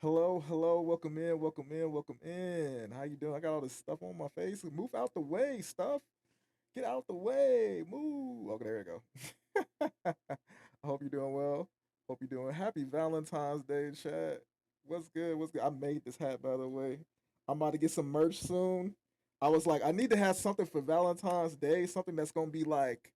Hello, hello, welcome in, welcome in, welcome in. How you doing? I got all this stuff on my face. Move out the way, stuff. Get out the way. Move. Okay, there you go. I hope you're doing well. Hope you're doing happy Valentine's Day, chat. What's good? What's good? I made this hat by the way. I'm about to get some merch soon. I was like, I need to have something for Valentine's Day, something that's gonna be like,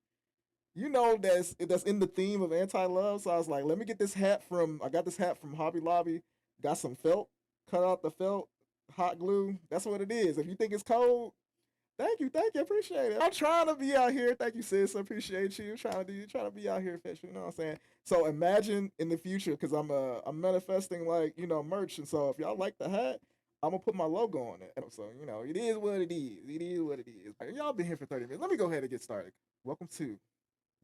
that's in the theme of anti-love. So I was like, let me get this hat from. I got this hat from Hobby Lobby. Got some felt. Cut out the felt. Hot glue. That's what it is. If you think it's cold, thank you, appreciate it. I'm trying to be out here. Thank you, sis. I appreciate you. Trying to be out here, fish. You know what I'm saying? So imagine in the future, because I'm manifesting like merch, and so if y'all like the hat, I'm gonna put my logo on it. So it is what it is. It is what it is. Y'all been here for 30 minutes. Let me go ahead and get started. Welcome to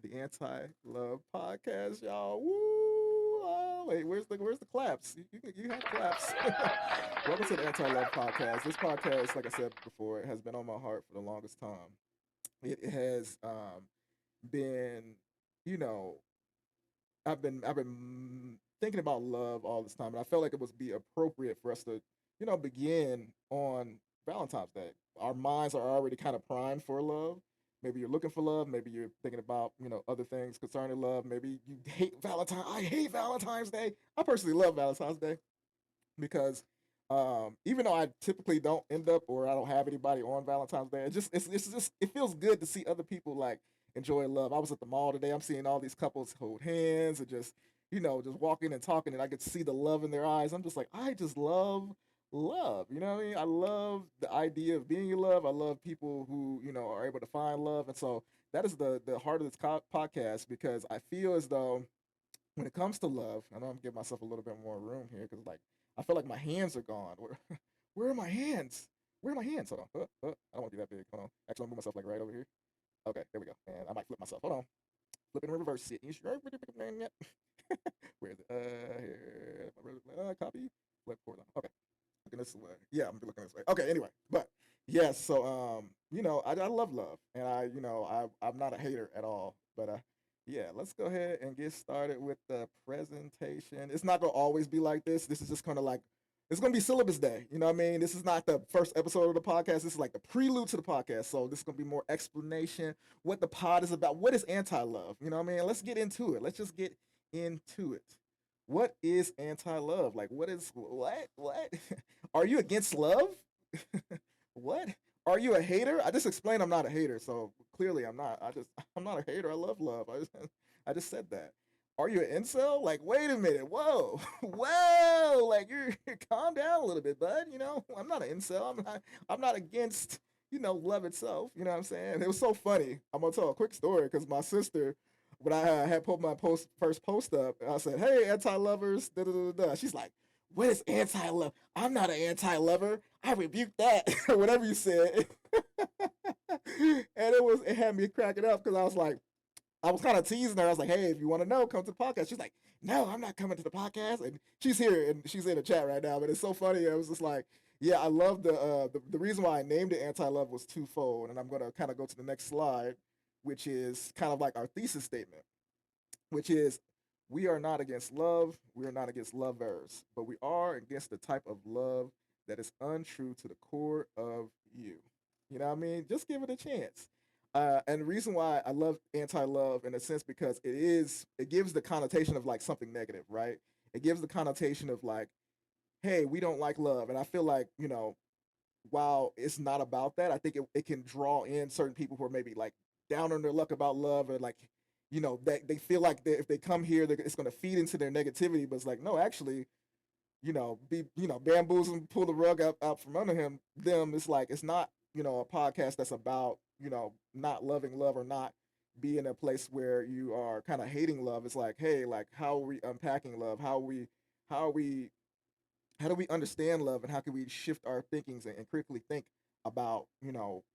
the Anti-Love Podcast, y'all. Woo! Wait, where's the claps? You have claps. Welcome to the Anti-Love Podcast. This podcast, like I said before, it has been on my heart for the longest time. It has been, you know, I've been thinking about love all this time, and I felt like it would be appropriate for us to, begin on Valentine's Day. Our minds are already kind of primed for love. Maybe you're looking for love. Maybe you're thinking about other things concerning love. Maybe you hate Valentine. I hate Valentine's Day. I personally love Valentine's Day because even though I typically don't end up or I don't have anybody on Valentine's Day, it's just it feels good to see other people like enjoy love. I was at the mall today. I'm seeing all these couples hold hands and just just walking and talking, and I could see the love in their eyes. I'm just like, I just love love. You know what I mean? I love the idea of being in love. I love people who are able to find love, and so that is the heart of this podcast because I feel as though when it comes to love, I know I'm giving myself a little bit more room here because like I feel like my hands are gone. Where are my hands? Where are my hands? Hold on. I don't want to be that big. Hold on. Actually, I'm gonna move myself like right over here. Okay, there we go. And I might flip myself. Hold on. Flip it in reverse. It. Where is it? Here. Copy. Flip horizontal. Okay. Looking this way. Yeah, I'm looking this way. Okay. Anyway, but yes. So I love love, and I'm not a hater at all. But yeah, let's go ahead and get started with the presentation. It's not gonna always be like this. This is just kind of like it's gonna be syllabus day. You know what I mean? This is not the first episode of the podcast. This is like the prelude to the podcast. So this is gonna be more explanation, what the pod is about, what is anti-love. You know what I mean? Let's get into it. Let's just get into it. What is anti-love? Like what? Are you against love? What? Are you a hater? I just explained I'm not a hater, so clearly I'm not. I'm not a hater. I love love. I just said that. Are you an incel? Like, wait a minute. Whoa, whoa. Like, you're calm down a little bit, bud. I'm not an incel. I'm not against love itself. You know what I'm saying? It was so funny. I'm gonna tell a quick story because my sister, when I had put my first post up, I said, "Hey, anti-lovers," da da da da. She's like, "What is anti-love? I'm not an anti-lover. I rebuke that," or whatever you said. And it had me cracking up because I was kind of teasing her. I was like, "Hey, if you want to know, come to the podcast." She's like, "No, I'm not coming to the podcast." And she's here and she's in the chat right now. But it's so funny. It was just like, yeah, I love the reason why I named it anti-love was twofold, and I'm gonna kind of go to the next slide, which is kind of like our thesis statement, which is we are not against love, we are not against lovers, but we are against the type of love that is untrue to the core of you. You know what I mean? Just give it a chance. And the reason why I love anti-love in a sense because it gives the connotation of like something negative, right? It gives the connotation of like, hey, we don't like love. And I feel like, while it's not about that, I think it can draw in certain people who are maybe like down on their luck about love or like, that they feel like if they come here, it's going to feed into their negativity. But it's like, no, actually, bamboozle and pull the rug out from under them. It's like, it's not, a podcast that's about, not loving love or not be in a place where you are kind of hating love. It's like, hey, like, how are we unpacking love? How are we how do we understand love and how can we shift our thinkings and critically think about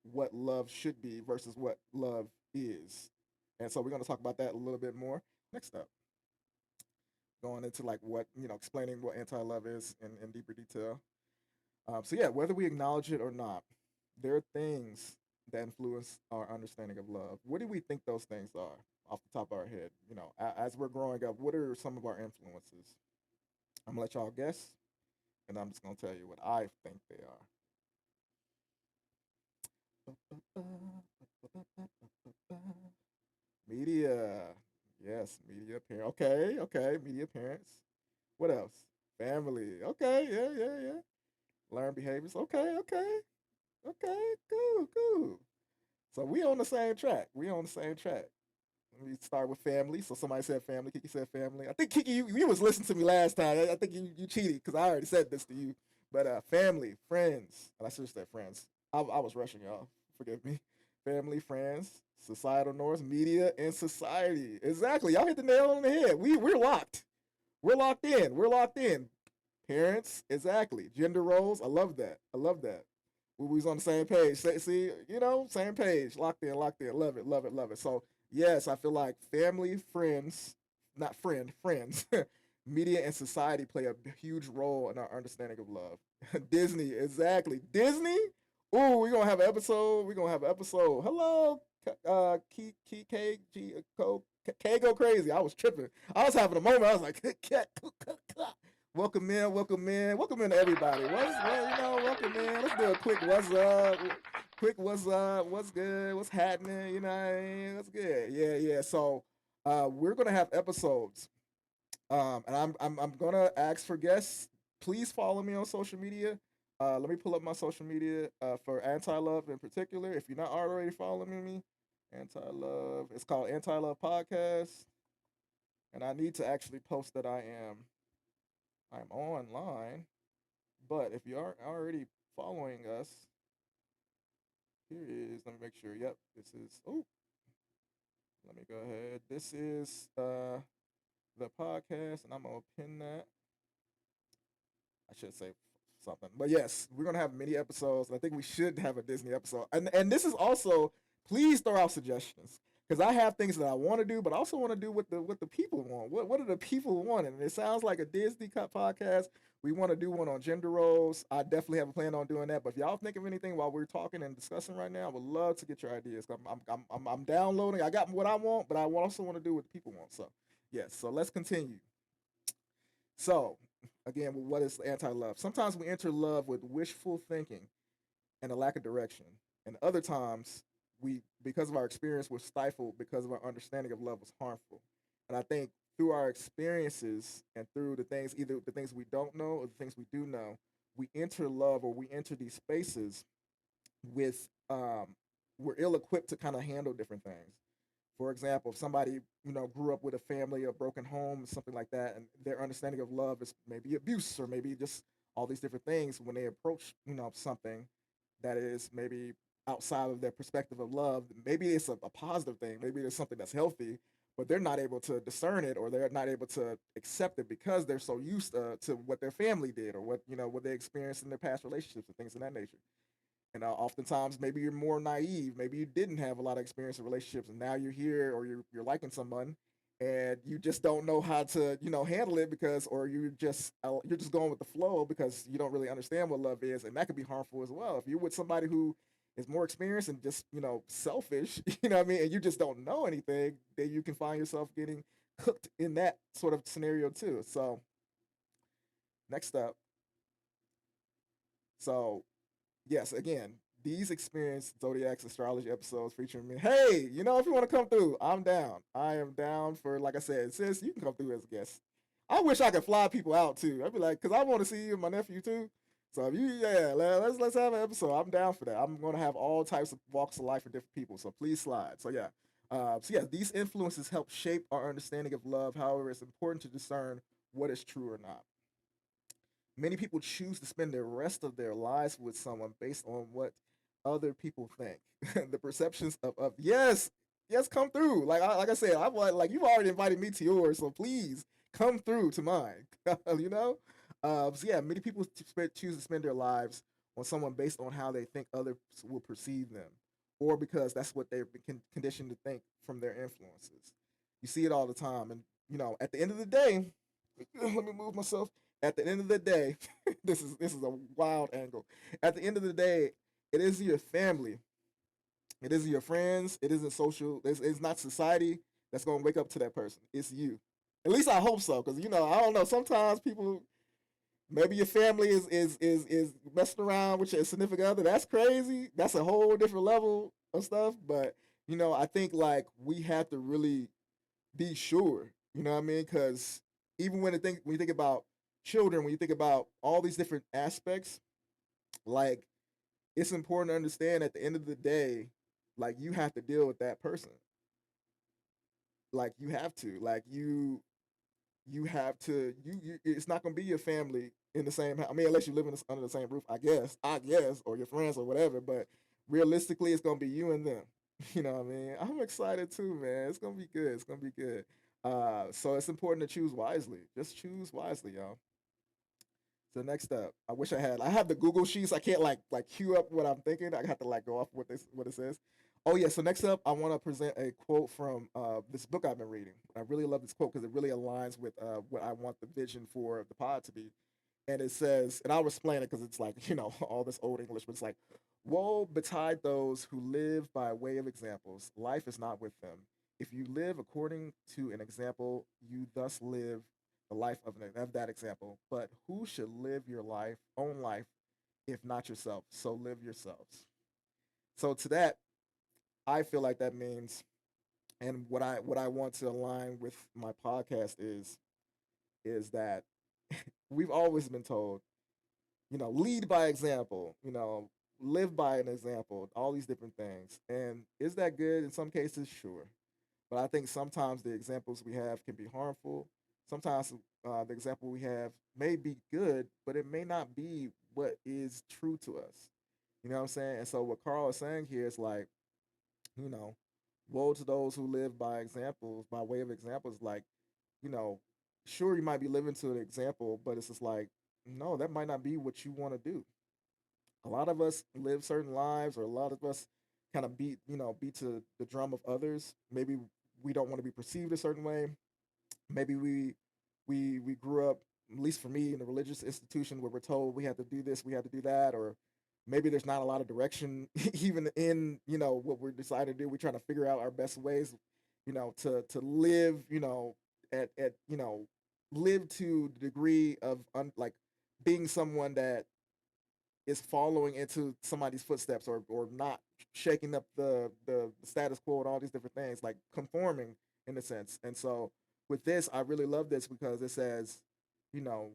what love should be versus what love is. And so we're going to talk about that a little bit more next up, going into like what explaining what anti-love is in deeper detail. So yeah, whether we acknowledge it or not, there are things that influence our understanding of love. What do we think those things are off the top of our head? As we're growing up, what are some of our influences? I'm gonna let y'all guess. and I'm just gonna tell you what I think they are. Media. Yes, media parent. Okay, okay, media parents. What else? Family. Okay, yeah, yeah, yeah. Learn behaviors. Okay, okay, okay, cool, cool. So we on the same track. We on the same track. We start with family. So somebody said family. Kiki said family. I think Kiki, you was listening to me last time. I think you cheated because I already said this to you. But family, friends. And I should have said friends. I was rushing y'all. Forgive me. Family, friends, societal norms, media, and society. Exactly. Y'all hit the nail on the head. We're locked. We're locked in. We're locked in. Parents, exactly. Gender roles. I love that. I love that. We was on the same page. See, same page. Locked in, locked in. Love it, love it, love it. So yes, I feel like family, friends, not friends, media and society play a huge role in our understanding of love. Disney, exactly. Disney. Ooh, we're gonna have an episode. We're gonna have an episode. Hello, K G K go crazy. I was tripping. I was having a moment. I was like, welcome in, welcome in, welcome in to everybody. Welcome in. Let's do a quick what's up, what's good, what's happening. You know what I mean? That's good. Yeah, yeah. So, we're gonna have episodes, and I'm gonna ask for guests. Please follow me on social media. Let me pull up my social media for Anti Love in particular. If you're not already following me, Anti Love. It's called Anti Love Podcast, and I need to actually post that I'm online. But if you aren't already following us, here is. Let me make sure. Yep, this is. Oh, let me go ahead. This is the podcast, and I'm gonna pin that. I should say something, but yes, we're gonna have many episodes. And I think we should have a Disney episode, and this is also. Please throw out suggestions because I have things that I want to do, but I also want to do what the people want. What do the people want? And it sounds like a Disney cut podcast. We want to do one on gender roles. I definitely have a plan on doing that. But if y'all think of anything while we're talking and discussing right now, I would love to get your ideas. I'm downloading. I got what I want, but I also want to do what the people want. So yes. So let's continue. So again, what is anti-love? Sometimes we enter love with wishful thinking and a lack of direction. And other times, because of our experience, we're stifled because of our understanding of love was harmful. And I think through our experiences and through either the things we don't know or the things we do know, we enter love or we enter these spaces with we're ill equipped to kind of handle different things. For example, if somebody grew up with a family, a broken home, something like that, and their understanding of love is maybe abuse or maybe just all these different things, when they approach something that is maybe outside of their perspective of love, maybe it's a positive thing, maybe it's something that's healthy, but they're not able to discern it or they're not able to accept it because they're so used to what their family did or what they experienced in their past relationships and things of that nature. And oftentimes, maybe you're more naive. Maybe you didn't have a lot of experience in relationships, and now you're here, or you're liking someone, and you just don't know how to handle it because, or you're just going with the flow because you don't really understand what love is, and that could be harmful as well. If you're with somebody who is more experienced and just selfish, you know what I mean, and you just don't know anything, then you can find yourself getting cooked in that sort of scenario too. So next up, so yes, again, these experienced Zodiac's astrology episodes featuring me. Hey, if you want to come through, I'm down. I am down for, like I said, sis, you can come through as a guest. I wish I could fly people out too. I'd be like, because I want to see you and my nephew too. So if you, yeah, let's have an episode. I'm down for that. I'm going to have all types of walks of life for different people. So please slide. So yeah. These influences help shape our understanding of love. However, it's important to discern what is true or not. Many people choose to spend the rest of their lives with someone based on what other people think. The perceptions of yes, yes, come through. Like I said, I'm like you've already invited me to yours, so please come through to mine. you know. Many people choose to spend their lives on someone based on how they think others will perceive them, or because that's what they've been conditioned to think from their influences. You see it all the time, and at the end of the day, let me move myself. At the end of the day, this is a wild angle. At the end of the day, it is your family, it is your friends, it isn't social. It's not society that's gonna wake up to that person. It's you. At least I hope so, because I don't know. Sometimes people Maybe your family is messing around with your significant other. That's crazy. That's a whole different level of stuff. But I think like we have to really be sure. You know what I mean? Because even when you think about children, when you think about all these different aspects, like it's important to understand at the end of the day, like you have to deal with that person. Like you have to. Like you have to you it's not going to be your family in the same house. I mean, unless you live under the same roof, I guess, or your friends or whatever. But realistically, it's going to be you and them. You know what I mean? I'm excited too, man. It's going to be good. It's going to be good. So it's important to choose wisely. Just choose wisely, y'all. So next up, I have the Google Sheets. I can't like queue up what I'm thinking. I have to like go off what it says. Oh yeah. So next up, I want to present a quote from this book I've been reading. I really love this quote because it really aligns with what I want the vision for the pod to be. And it says, and I'll explain it because it's like all this old English, but it's like, "Woe betide those who live by way of examples. Life is not with them. If you live according to an example, you thus live the life of that example. But who should live your own life, if not yourself? So live yourselves." So to that, I feel like that means, and what I want to align with my podcast is that we've always been told, lead by example, live by an example, all these different things. And is that good? In some cases, sure. But I think sometimes the examples we have can be harmful. Sometimes the example we have may be good, but it may not be what is true to us. You know what I'm saying? And so what Carl is saying here is like, you know, woe to those who live by examples, by way of examples. Like, you know, sure, you might be living to an example, but it's just like, no, that might not be what you want to do. A lot of us live certain lives, or a lot of us kind of beat to the drum of others. Maybe we don't want to be perceived a certain way. Maybe we grew up, at least for me, in a religious institution where we're told we have to do this, we have to do that, or maybe there's not a lot of direction even in what we're deciding to do. We're trying to figure out our best ways, to live, at live to the degree of like being someone that is following into somebody's footsteps, or not shaking up the status quo and all these different things, like conforming in a sense. And so with this, I really love this because it says, you know,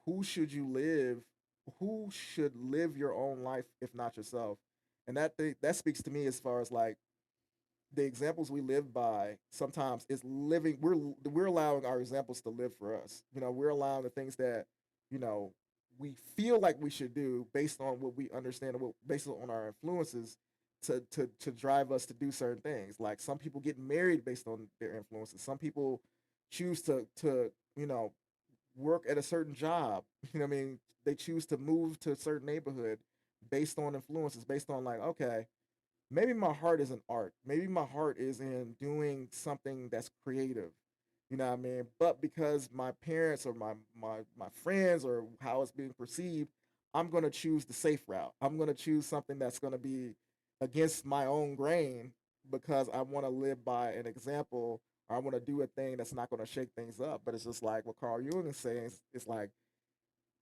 who should you live? Who should live your own life if not yourself? And that speaks to me as far as like the examples we live by sometimes is living we're allowing our examples to live for us. We're allowing the things that you know we feel like we should do based on what we understand, based on our influences, to drive us to do certain things. Like some people get married based on their influences. Some people choose to work at a certain job. I mean, they choose to move to a certain neighborhood based on influences, based on like, okay, maybe my heart is in art. Maybe my heart is in doing something that's creative. You know what I mean? But because my parents or my friends or how it's being perceived, I'm gonna choose the safe route. I'm gonna choose something that's gonna be against my own grain because I want to live by an example, or I want to do a thing that's not gonna shake things up. But it's just like what Carl Jung is saying. It's like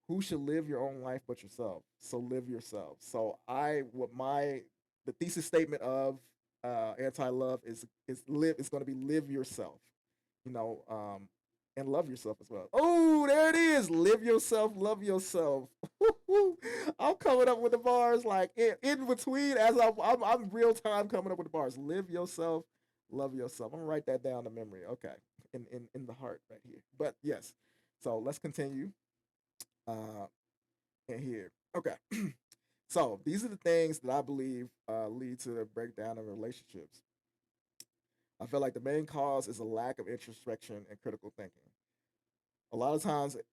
who should live your own life but yourself? So live yourself. So the thesis statement of anti love is going to be live yourself, you know, um, and love yourself as well. Oh, there it is. Live yourself, love yourself. I'm coming up with the bars like in between as I'm real time coming up with the bars. Live yourself, love yourself. I'm gonna write that down in memory. Okay, in the heart right here. But yes, so let's continue uh, in here. Okay. So these are the things that I believe lead to the breakdown of relationships. I feel like the main cause is a lack of introspection and critical thinking. A lot of times, it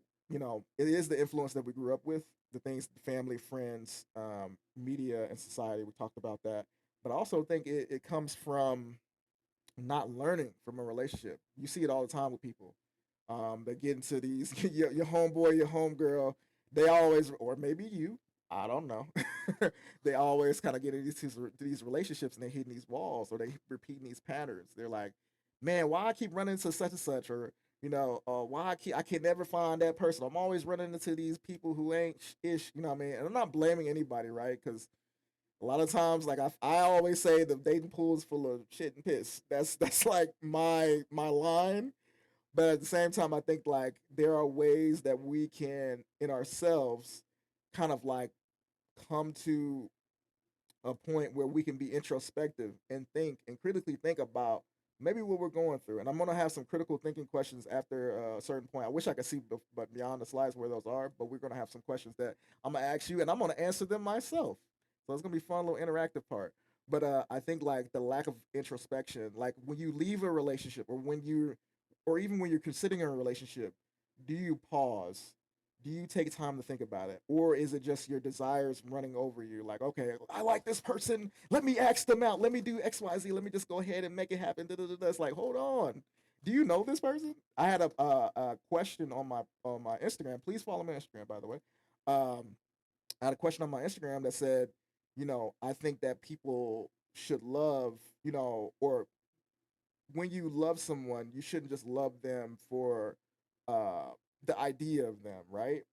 is the influence that we grew up with, the things, family, friends, media, and society. We talked about that. But I also think it comes from not learning from a relationship. You see it all the time with people. They get into these your homeboy, your homegirl. They always, or maybe you, I don't know. They always kind of get into these relationships and they're hitting these walls or they repeating these patterns. They're like, man, why I keep running into such and such, or Why I can never find that person. I'm always running into these people who ain't ish. You know what I mean? And I'm not blaming anybody, right? Because a lot of times, like I always say, the dating pool is full of shit and piss. That's like my line. But at the same time, I think like there are ways that we can in ourselves kind of like come to a point where we can be introspective and think and critically think about maybe what we're going through. And I'm gonna have some critical thinking questions after a certain point. I wish I could see, but beyond the slides where those are. But we're gonna have some questions that I'm gonna ask you, and I'm gonna answer them myself. So it's gonna be a fun little interactive part. But I think like the lack of introspection, like when you leave a relationship, or even when you're considering a relationship, do you pause? Do you take time to think about it, or is it just your desires running over you? Like, okay, I like this person, let me ask them out, let me do XYZ, let me just go ahead and make it happen. It's like, hold on, do you know this person? I had a question on my Instagram. Please follow me on Instagram, by the way. um I had a question on my Instagram that said, I think that people should love, or when you love someone, you shouldn't just love them for uh the idea of them, right?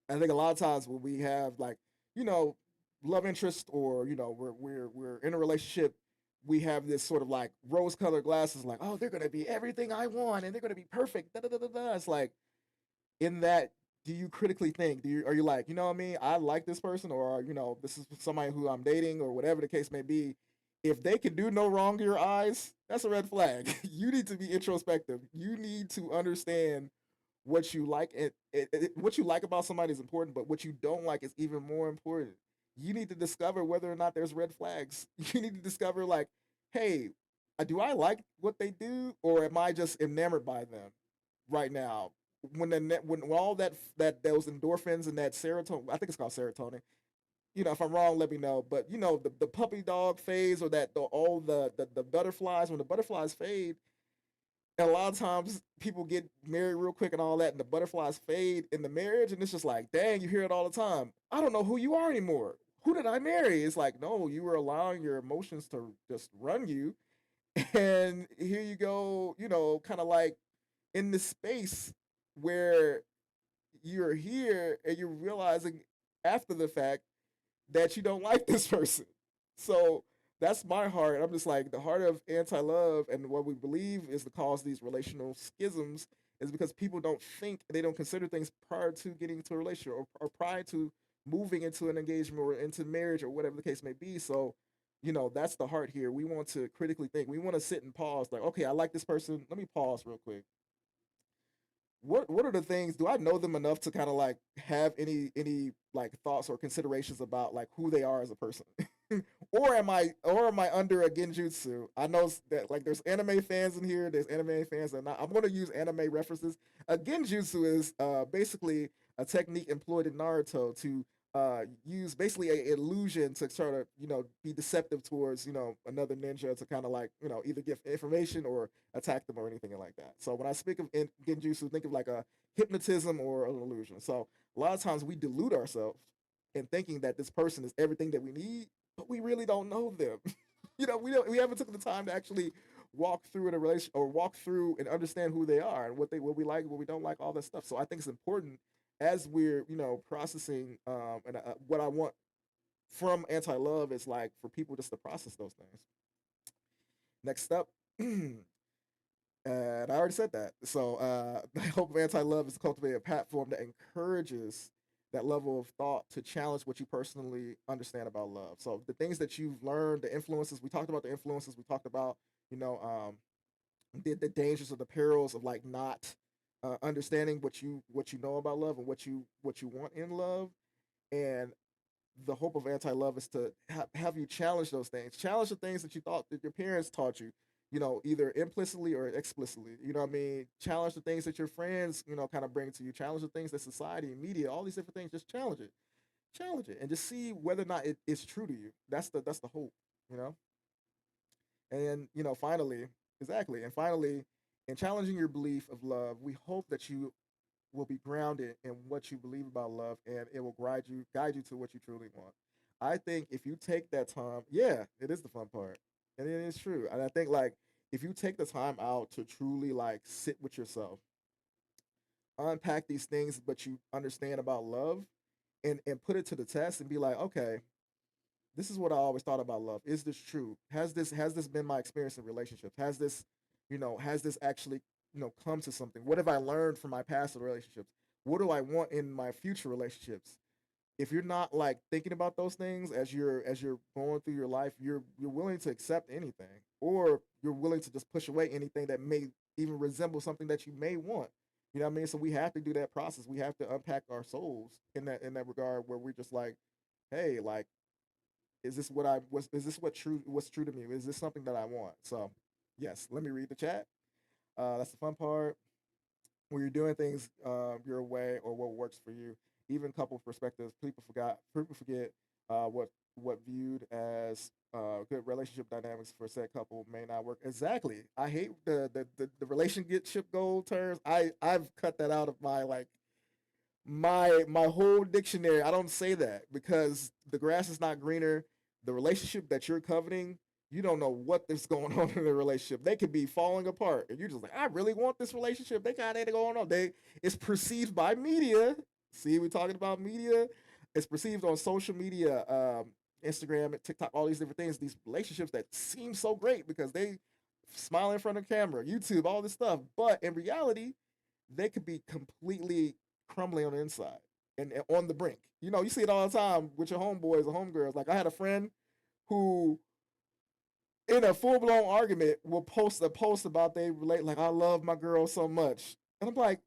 I think a lot of times when we have like, you know, love interest, or we're in a relationship, we have this sort of like rose colored glasses, like, oh, they're gonna be everything I want and they're gonna be perfect. Da, da, da, da, da. It's like, in that, do you critically think? Are you like, you know what I mean? I like this person, or this is somebody who I'm dating, or whatever the case may be. If they can do no wrong in your eyes, that's a red flag. You need to be introspective. You need to understand what you like. What you like about somebody is important, but what you don't like is even more important. You need to discover whether or not there's red flags. You need to discover, like, hey, do I like what they do, or am I just enamored by them right now? When all that those endorphins and that serotonin, I think it's called serotonin. If I'm wrong, let me know. But the puppy dog phase, or that all the butterflies, when the butterflies fade, and a lot of times people get married real quick and all that, and the butterflies fade in the marriage, and it's just like, dang, you hear it all the time. I don't know who you are anymore. Who did I marry? It's like, no, you were allowing your emotions to just run you, and here you go, kind of like in this space where you're here and you're realizing after the fact that you don't like this person. So that's my heart. I'm just like, the heart of anti love and what we believe is the cause of these relational schisms is because people don't think, they don't consider things prior to getting into a relationship, or prior to moving into an engagement or into marriage or whatever the case may be. So, that's the heart here. We want to critically think. We want to sit and pause, like, okay, I like this person. Let me pause real quick. What are the things, do I know them enough to kind of like have any like thoughts or considerations about like who they are as a person? Or am I under a genjutsu? I know that like there's anime fans in here, there's anime fans, and I'm going to use anime references. A genjutsu is basically a technique employed in Naruto to use basically a illusion to try to be deceptive towards another ninja, to kind of like either give information or attack them or anything like that. So when I speak of genjutsu, think of like a hypnotism or an illusion. So a lot of times we delude ourselves in thinking that this person is everything that we need, but we really don't know them. We haven't taken the time to actually walk through in a relation, or walk through and understand who they are and what we like, what we don't like, all that stuff. So I think it's important as we're processing, and what I want from anti love is like for people just to process those things. Next up, and I already said that. So the hope of anti love is to cultivate a platform that encourages that level of thought to challenge what you personally understand about love. So the things that you've learned, the influences, we talked about the influences, we talked about, you know, the dangers or the perils of like not understanding what you know about love and what you want in love. And the hope of anti-love is to have you challenge those things, challenge the things that you thought that your parents taught you, either implicitly or explicitly. What I mean? Challenge the things that your friends, kind of bring to you. Challenge the things that society and media, all these different things. Just challenge it, and just see whether or not it's true to you. That's the hope, you know. And finally, exactly, and finally, in challenging your belief of love, we hope that you will be grounded in what you believe about love, and it will guide you to what you truly want. I think if you take that time, yeah, it is the fun part, and it is true. And I think like if you take the time out to truly like sit with yourself, unpack these things, but you understand about love, and put it to the test and be like, okay, this is what I always thought about love. Is this true? Has this been my experience in relationships? Has this actually come to something? What have I learned from my past relationships? What do I want in my future relationships? If you're not like thinking about those things as you're going through your life, you're willing to accept anything, or you're willing to just push away anything that may even resemble something that you may want. You know what I mean? So we have to do that process. We have to unpack our souls in that regard, where we're just like, hey, like, is this what's true to me? Is this something that I want? So yes, let me read the chat. That's the fun part. When you're doing things your way or what works for you. Even couple perspectives, people forget what viewed as good relationship dynamics for said couple may not work. Exactly. I hate the relationship goal terms. I've cut that out of my like my whole dictionary. I don't say that because the grass is not greener. The relationship that you're coveting, you don't know what is going on in the relationship. They could be falling apart, and you're just like, I really want this relationship. They got it going on. It's perceived by media. See, we're talking about media. It's perceived on social media, Instagram, TikTok, all these different things. These relationships that seem so great because they smile in front of camera, YouTube, all this stuff. But in reality, they could be completely crumbling on the inside and on the brink. You see it all the time with your homeboys or homegirls. Like I had a friend who, in a full blown argument, will post a post about they relate like I love my girl so much, and I'm like,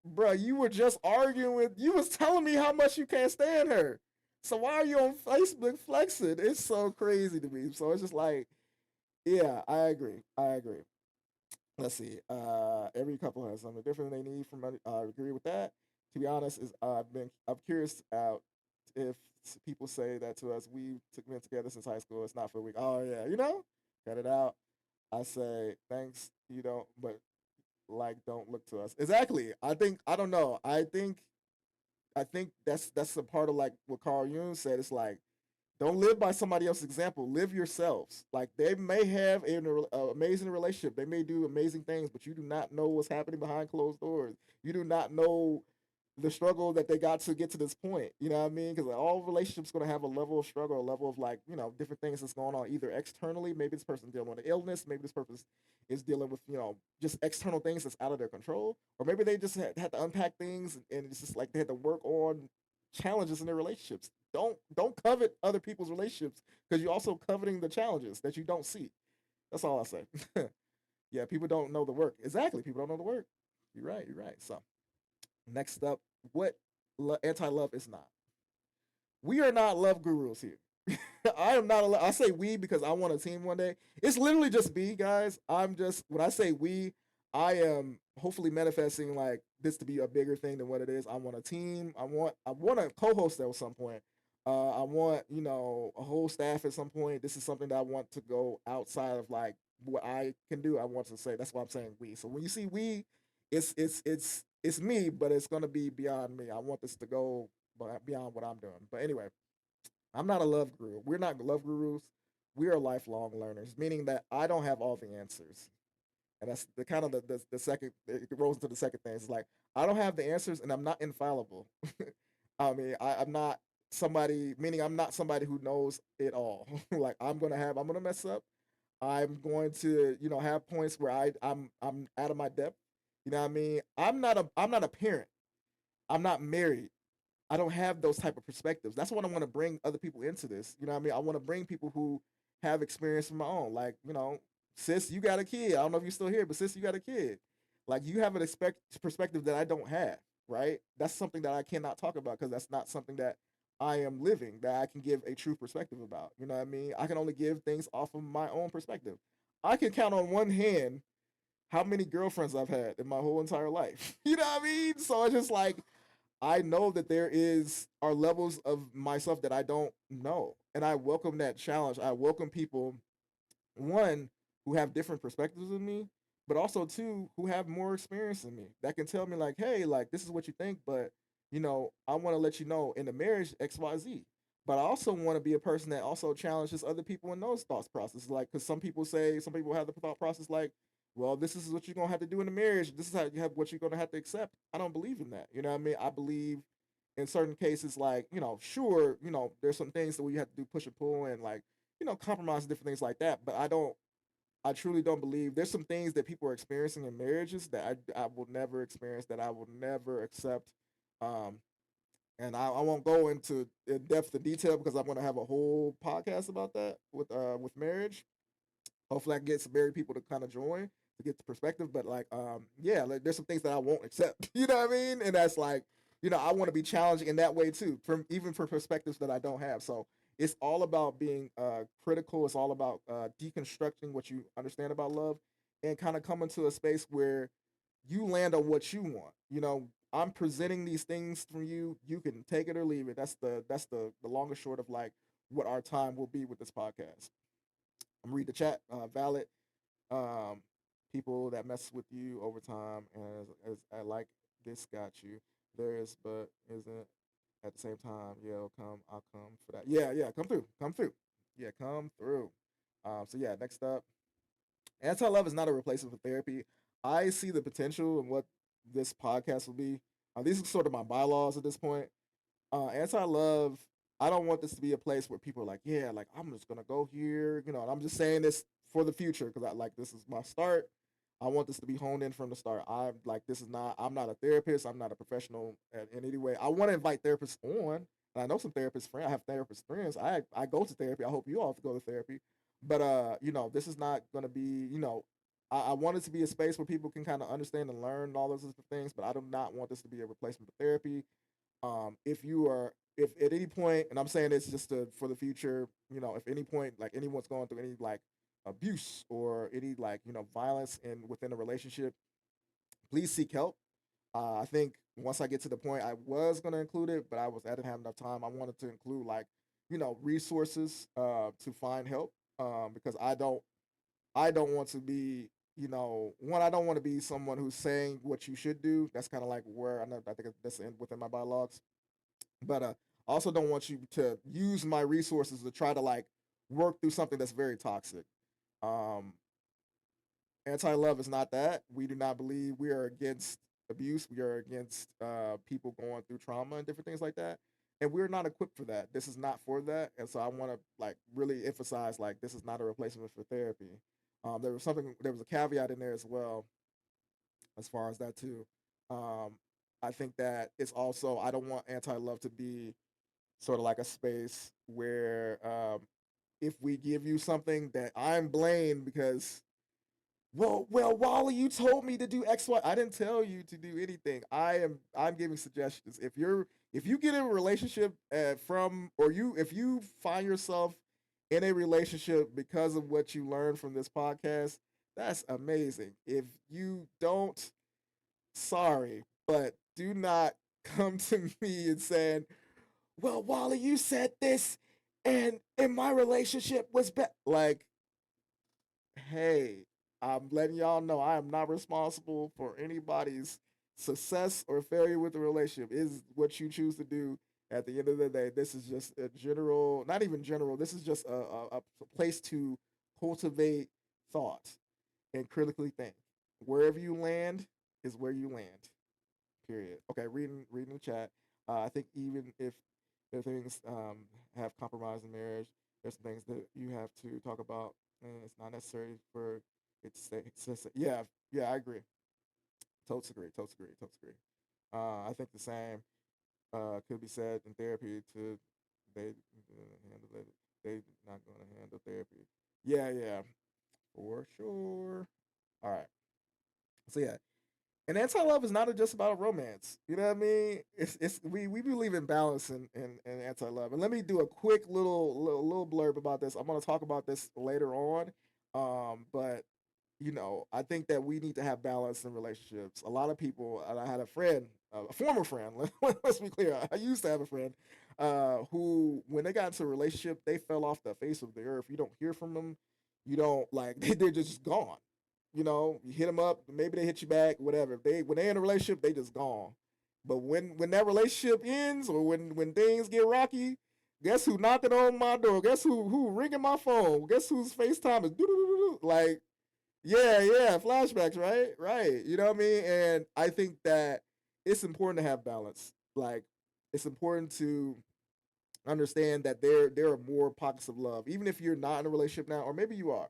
bro, you were just arguing with. You was telling me how much you can't stand her. So why are you on Facebook flexing? It's so crazy to me. So it's just like, yeah, I agree. I agree. Let's see. Every couple has something different they need from money. I agree with that. To be honest, I'm curious if people say that to us. We took been together since high school. It's not for a week. Oh yeah, cut it out. I say thanks. You don't, but like don't look to us. Exactly. I don't know. I think that's a part of like what Carl Jung said. It's like don't live by somebody else's example. Live yourselves. Like they may have an amazing relationship. They may do amazing things, but you do not know what's happening behind closed doors. You do not know the struggle that they got to get to this point. You know what I mean? Because all relationships going to have a level of struggle, a level of like different things that's going on either externally. Maybe this person's dealing with an illness. Maybe this person is dealing with just external things that's out of their control, or maybe they just had to unpack things and it's just like they had to work on challenges in their relationships. Don't covet other people's relationships because you're also coveting the challenges that you don't see. That's all I say. Yeah, people don't know the work. Exactly, people don't know the work. You're right. You're right. So next up, what anti-love is not. We are not love gurus here. I am not. I say we because I want a team one day. It's literally just me, guys. I'm just when I say we, I am hopefully manifesting like this to be a bigger thing than what it is. I want a team. I want a co-host at some point. I want a whole staff at some point. This is something that I want to go outside of like what I can do. I want to say that's why I'm saying we. So when you see we, it's me, but it's gonna be beyond me. I want this to go beyond what I'm doing. But anyway, I'm not a love guru. We're not love gurus. We are lifelong learners, meaning that I don't have all the answers. And that's the kind of the second, it rolls into the second thing. It's like, I don't have the answers and I'm not infallible. I mean, I'm not somebody, meaning I'm not somebody who knows it all. Like, I'm going to mess up. I'm going to, have points where I'm out of my depth. You know what I mean? I'm not a parent. I'm not married. I don't have those type of perspectives. That's what I want to bring other people into this. You know what I mean? I want to bring people who have experience of my own. Like, sis, you got a kid. I don't know if you're still here, but sis, you got a kid. Like you have an perspective that I don't have, right? That's something that I cannot talk about because that's not something that I am living that I can give a true perspective about. You know what I mean? I can only give things off of my own perspective. I can count on one hand how many girlfriends I've had in my whole entire life. You know what I mean? So it's just like I know that there are levels of myself that I don't know. And I welcome that challenge. I welcome people, one, who have different perspectives than me, but also two, who have more experience than me that can tell me like, hey, like this is what you think, but I want to let you know in the marriage XYZ. but I also want to be a person that also challenges other people in those thought processes. Like, because some people have the thought process like, well, this is what you're gonna have to do in a marriage. This is how you have what you're gonna have to accept. I don't believe in that. You know what I mean? I believe in certain cases, like, sure, there's some things that we have to do push and pull and like, compromise different things like that. But I truly don't believe there's some things that people are experiencing in marriages that I will never experience, that I will never accept. Um, and I won't go into in depth of detail because I'm going to have a whole podcast about that with marriage. Hopefully, I can get some married people to kind of join to get the perspective. But like, yeah, like there's some things that I won't accept. You know what I mean? And that's like, I want to be challenging in that way too, from even for perspectives that I don't have. So it's all about being critical. It's all about deconstructing what you understand about love, and kind of coming to a space where you land on what you want. I'm presenting these things from you. You can take it or leave it. That's the long and short of like what our time will be with this podcast. I'm read the chat. Valid. Um, People that mess with you over time, as I like this got you. There is, but isn't at the same time. Yeah, I'll come for that. Yeah, yeah, come through. Come through. Yeah, come through. So yeah, next up, anti love is not a replacement for therapy. I see the potential in what this podcast will be. These are sort of my bylaws at this point. Anti love, I don't want this to be a place where people are like, yeah, like I'm just gonna go here, and I'm just saying this for the future because I like this is my start. I want this to be honed in from the start. I'm like, this is not. I'm not a therapist. I'm not a professional in any way. I want to invite therapists on. And I know some therapist friends. I have therapist friends. I go to therapy. I hope you all go to therapy. But this is not gonna be. I want it to be a space where people can kind of understand and learn all those different things. But I do not want this to be a replacement for therapy. If at any point, and I'm saying this just for the future, if any point like anyone's going through any like abuse or any like violence in within a relationship, please seek help. I think once I get to the point, I was gonna include it, but I didn't have enough time. I wanted to include like resources to find help, because I don't want to be, one, I don't want to be someone who's saying what you should do. That's kind of like where I think that's within my bylaws. But I also don't want you to use my resources to try to like work through something that's very toxic. Um, Anti love is not that. We do not believe we are against abuse. We are against people going through trauma and different things like that. And we're not equipped for that. This is not for that. And so I want to like really emphasize like this is not a replacement for therapy. There was a caveat in there as well as far as that too. Um, I think that it's also I don't want anti love to be sort of like a space where if we give you something that I'm blamed because well, Wally, you told me to do X, Y. I didn't tell you to do anything. I'm giving suggestions. If you get in a relationship from or you if you find yourself in a relationship because of what you learned from this podcast, that's amazing. If you don't, sorry, but do not come to me and saying, well, Wally, you said this, and my relationship was bad. Like, hey, I'm letting y'all know I am not responsible for anybody's success or failure with the relationship. Is what you choose to do. At the end of the day, this is just a general, not even general. This is just a place to cultivate thought and critically think. Wherever you land is where you land. Period. Okay, reading the chat. I think even if things have compromise in marriage, there's things that you have to talk about, and it's not necessary for it to stay. Yeah, yeah, I agree. Totally agree. Totally agree. Totally agree. I think the same could be said in therapy. To they handle it. They not going to handle therapy. Yeah, yeah, for sure. All right. So yeah, and anti-love is not just about romance. You know what I mean? We believe in balance and anti-love. And let me do a quick little blurb about this. I'm gonna talk about this later on. But I think that we need to have balance in relationships. A lot of people, and I had a friend, a former friend. Let's be clear. I used to have a friend who, when they got into a relationship, they fell off the face of the earth. You don't hear from them. You don't like they're just gone. You hit them up, maybe they hit you back, whatever. When they in a relationship, they just gone. But when that relationship ends or when things get rocky, Guess who knocking on my door? Guess who ringing my phone? Guess whose FaceTime is like yeah, yeah, flashbacks, right? Right. You know what I mean? And I think that it's important to have balance. Like it's important to understand that there are more pockets of love. Even if you're not in a relationship now, or maybe you are.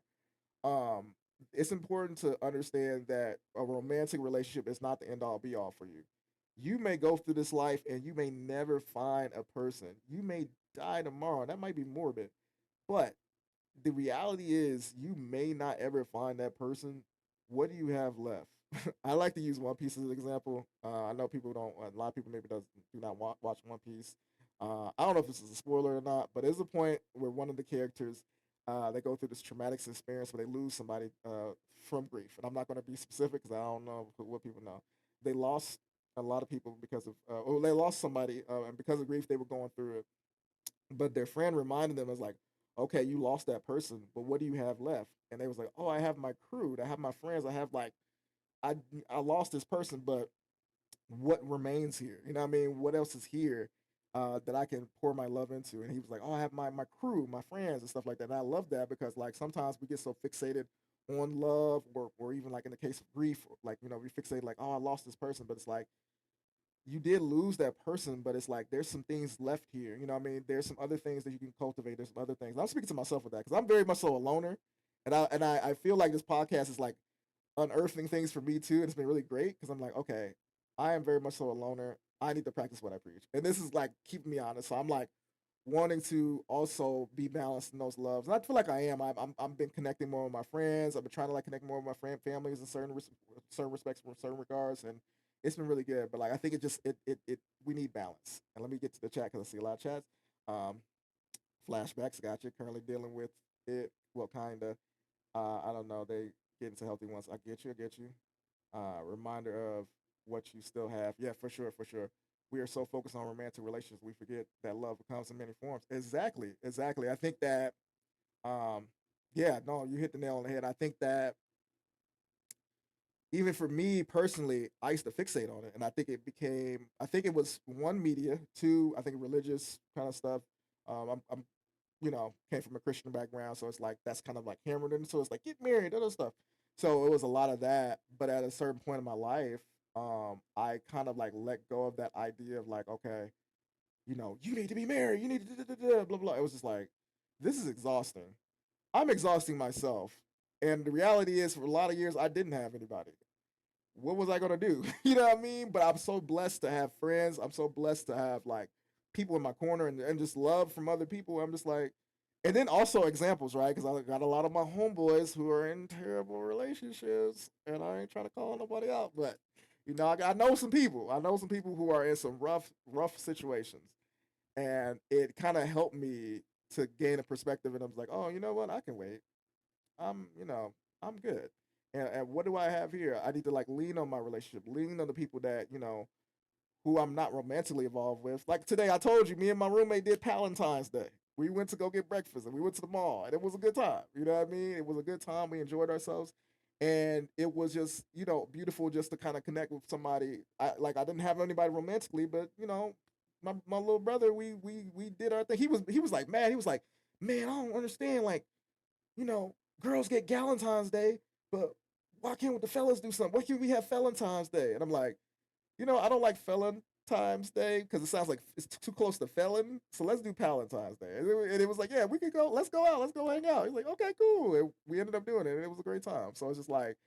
Um, it's important to understand that a romantic relationship is not the end all be all for you. You may go through this life and you may never find a person. You may die tomorrow. That might be morbid. But the reality is you may not ever find that person. What do you have left? I like to use One Piece as an example. I know people don't. A lot of people maybe do not watch One Piece. I don't know if this is a spoiler or not, but there's a point where one of the characters they go through this traumatic experience where they lose somebody from grief, and I'm not going to be specific because I don't know what people know. They lost a lot of people because of, or they lost somebody, and because of grief, they were going through it, but their friend reminded them, was like, okay, you lost that person, but what do you have left? And they was like, oh, I have my crew, I have my friends, I have like, I I lost this person, but what remains here? You know what I mean? What else is here that I can pour my love into? And he was like, oh, I have my crew, my friends, and stuff like that. And I love that because like sometimes we get so fixated on love, or even like in the case of grief, like we fixate like, oh, I lost this person, but it's like you did lose that person, but it's like there's some things left here. You know what I mean? There's some other things that you can cultivate. There's some other things. I'm speaking to myself with that because I'm very much so a loner, and I feel like this podcast is like unearthing things for me too, and it's been really great because I'm like, okay, I am very much so a loner. I need to practice what I preach, and this is like keeping me honest. So I'm like wanting to also be balanced in those loves, and I feel like I am. I'm been connecting more with my friends. I've been trying to like connect more with my families in certain respects, in certain regards, and it's been really good. But like I think it just it we need balance. And let me get to the chat because I see a lot of chats. Um, Flashbacks, gotcha. Currently dealing with it. Well, kinda. I don't know. They get into healthy ones. I get you. I get you. Reminder of what you still have. Yeah, for sure, for sure. We are so focused on romantic relations, we forget that love comes in many forms. Exactly, exactly. I think that, um, yeah, no, you hit the nail on the head. I think that even for me personally, I used to fixate on it, and I think it became. I think it was one media, two. I think religious kind of stuff. I'm came from a Christian background, so it's like that's kind of like hammered into. So it's like get married, other stuff. So it was a lot of that. But at a certain point in my life, I kind of like let go of that idea of like, okay, you need to be married, you need to blah blah. It was just like, this is exhausting. I'm exhausting myself, and the reality is, for a lot of years, I didn't have anybody. What was I gonna do? You know what I mean? But I'm so blessed to have friends. I'm so blessed to have like people in my corner and just love from other people. I'm just like, and then also examples, right? Because I got a lot of my homeboys who are in terrible relationships, and I ain't trying to call nobody out, but I know some people. I know some people who are in some rough situations, and it kind of helped me to gain a perspective. And I was like, oh, you know what? I can wait. I'm good. And what do I have here? I need to like lean on my relationship, lean on the people that who I'm not romantically involved with. Like today, I told you, me and my roommate did Valentine's Day. We went to go get breakfast and we went to the mall, and it was a good time. You know what I mean? It was a good time. We enjoyed ourselves, and it was just beautiful just to kind of connect with somebody. I didn't have anybody romantically, but my little brother, we did our thing. He was like mad. He was like, man, I don't understand. Like girls get Galentine's Day, but why can't the fellas do something? Why can't we have Valentine's Day? And I'm like, I don't like Valentine's Day because it sounds like it's too close to felon. So let's do Valentine's Day. And it was like, yeah, we could go. Let's go out. Let's go hang out. He's like, okay, cool. And we ended up doing it, and it was a great time. So it's just like,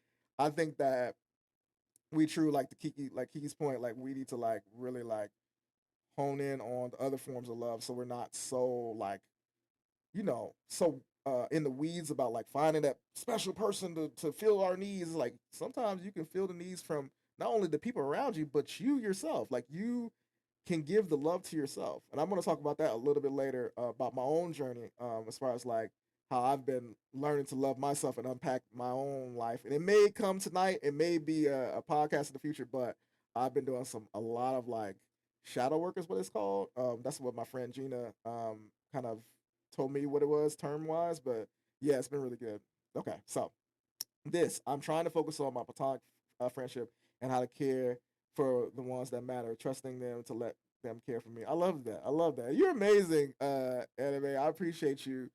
I think that we true like the Kiki's point, like we need to like really like hone in on the other forms of love, so we're not so like so in the weeds about like finding that special person to fill our needs. Like sometimes you can feel the needs from not only the people around you, but you yourself. Like you can give the love to yourself. And I'm going to talk about that a little bit later about my own journey as far as like how I've been learning to love myself and unpack my own life. And it may come tonight, it may be a podcast in the future, but I've been doing a lot of like shadow work is what it's called. That's what my friend Gina kind of told me what it was term wise, but yeah, it's been really good. Okay, so I'm trying to focus on my platonic friendship and how to care for the ones that matter, trusting them to let them care for me. I love that. I love that. You're amazing, anime. I appreciate you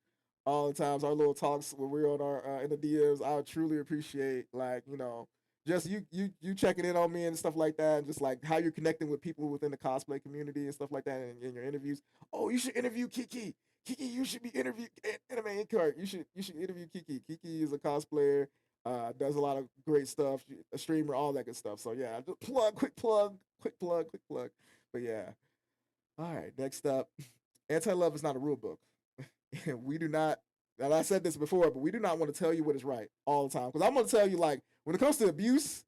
all the times. Our little talks when we're on our in the DMs. I truly appreciate like just you checking in on me and stuff like that, and just like how you're connecting with people within the cosplay community and stuff like that in your interviews. Oh, you should interview Kiki. Kiki, you should be interviewed. Anime Inkart. You should interview Kiki. Kiki is a cosplayer. Does a lot of great stuff. A streamer, all that good stuff. So yeah, just quick plug. But yeah, all right. Next up, anti love is not a rule book. We do not. And I said this before, but we do not want to tell you what is right all the time. Because I'm going to tell you, like, when it comes to abuse,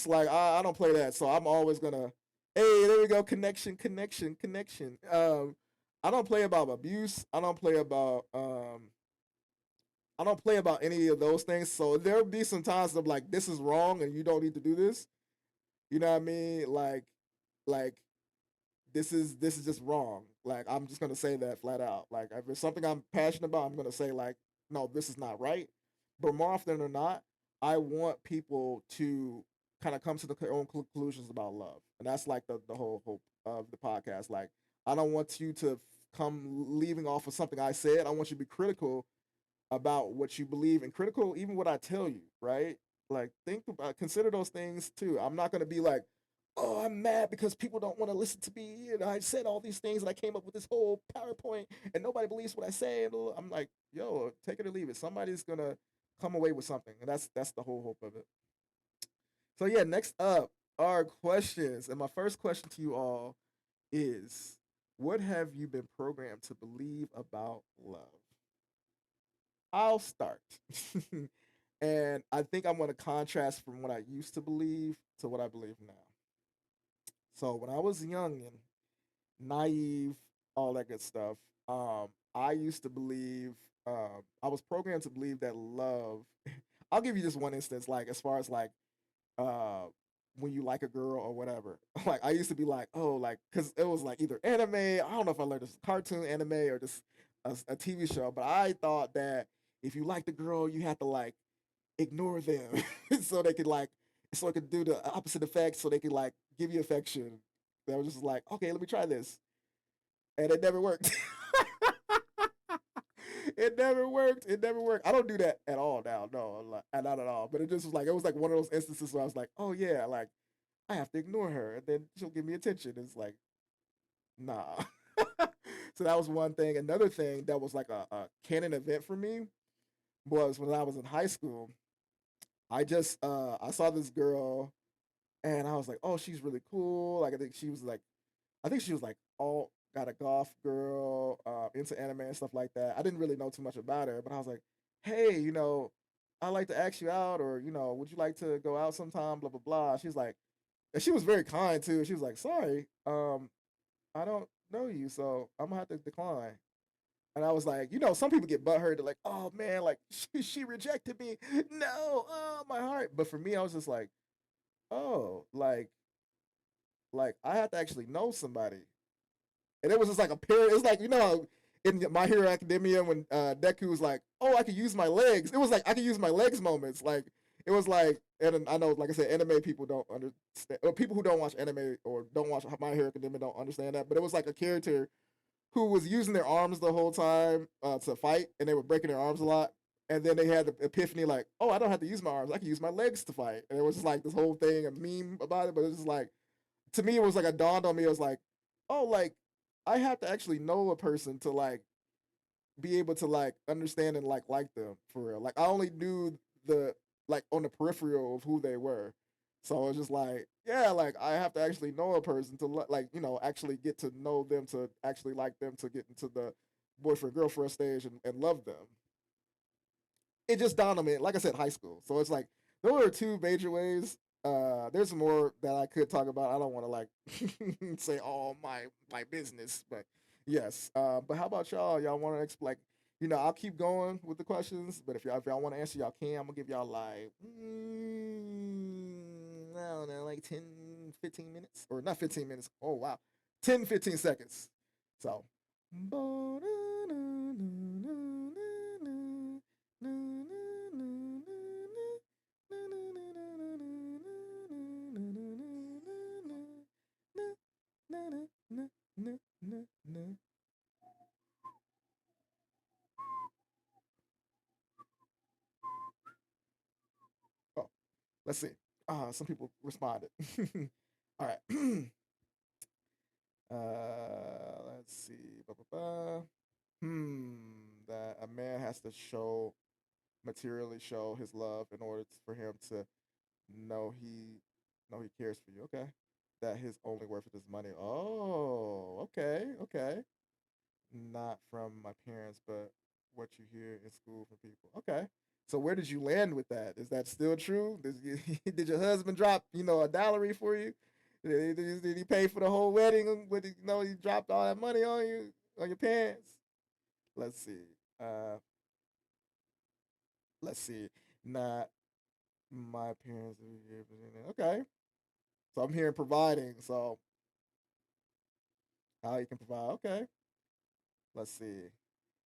like, I don't play that. So I'm always going to, hey, there we go. Connection. I don't play about abuse. I don't play about any of those things. So there'll be some times of like, this is wrong and you don't need to do this. You know what I mean? Like this is just wrong. Like I'm just gonna say that flat out. Like if it's something I'm passionate about, I'm gonna say like, no, this is not right. But more often than not, I want people to kind of come to their own conclusions about love, and that's like the whole hope of the podcast. Like I don't want you to come leaving off of something I said. I want you to be critical about what you believe and critical even what I tell you, right? Like think about consider those things too. I'm not gonna be like, oh, I'm mad because people don't want to listen to me and I said all these things and I came up with this whole PowerPoint and nobody believes what I say. And I'm like, yo, take it or leave it. Somebody's gonna come away with something, and that's the whole hope of it. So yeah, next up are questions, and my first question to you all is, what have you been programmed to believe about love? I'll start. And I think I'm going to contrast from what I used to believe to what I believe now. So when I was young and naive, all that good stuff, I used to believe, I was programmed to believe that love. I'll give you just one instance, like as far as like uh, when you like a girl or whatever. Like I used to be like, oh, like because it was like either anime. I don't know if I learned this cartoon anime or just a TV show, but I thought that if you like the girl, you had to like ignore them so they could like so it could do the opposite effect so they could like give you affection. That was just like, okay, let me try this. And it never worked. It never worked. It never worked. I don't do that at all now. No, like, not at all. But it just was like it was like one of those instances where I was like, oh yeah, like I have to ignore her and then she'll give me attention. It's like, nah. So that was one thing. Another thing that was like a canon event for me was when I was in high school. I saw this girl and I was like, oh, she's really cool. Like I think she was like all got a golf girl, into anime and stuff like that. I didn't really know too much about her, but I was like, hey, I'd like to ask you out, or would you like to go out sometime? Blah blah blah. She's like, and she was very kind too. She was like, sorry, I don't know you, so I'm gonna have to decline. And I was like, some people get butthurt. They're like, oh man, like she rejected me. No, oh my heart. But for me, I was just like, oh, like I have to actually know somebody. And it was just like a pair. It was like in My Hero Academia when Deku was like, "Oh, I could use my legs." It was like I could use my legs moments. Like it was like, and I know, like I said, anime people don't understand, or people who don't watch anime or don't watch My Hero Academia don't understand that. But it was like a character who was using their arms the whole time to fight, and they were breaking their arms a lot. And then they had the epiphany, like, "Oh, I don't have to use my arms; I can use my legs to fight." And it was just like this whole thing, a meme about it. But it was just like, to me, it was like a dawned on me. It was like, oh, like I have to actually know a person to like be able to like understand and like them for real. Like I only knew the like on the peripheral of who they were. So it's just like, yeah, like I have to actually know a person to like actually get to know them, to actually like them, to get into the boyfriend girlfriend stage and love them. It just dawned on me. Like I said, high school. So it's like those are two major ways. There's more that I could talk about. I don't want to like say all my business, but yes. But how about y'all? Y'all want to like, I'll keep going with the questions, but if y'all want to answer, y'all can. I'm gonna give y'all like I don't know, like 10, 15 minutes, or not 15 minutes. Oh wow, 10, 15 seconds. So. Let's see. Some people responded. All right. Let's see. Ba-ba-ba. That a man has to show materially show his love in order for him to know he cares for you. Okay. That his only worth is money. Oh, okay, okay. Not from my parents, but what you hear in school from people. Okay. So where did you land with that? Is that still true? Did your husband drop, a dowry for you? Did he pay for the whole wedding? He dropped all that money on you, on your parents? Let's see. Uh, let's see. Not my parents. Okay. So I'm hearing providing. So how you can provide? Okay. Let's see.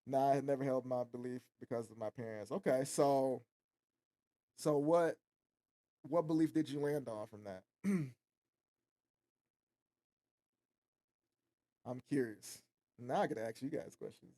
Nah, I had never held my belief because of my parents. Okay. So what belief did you land on from that? I'm curious. Now I gotta ask you guys questions.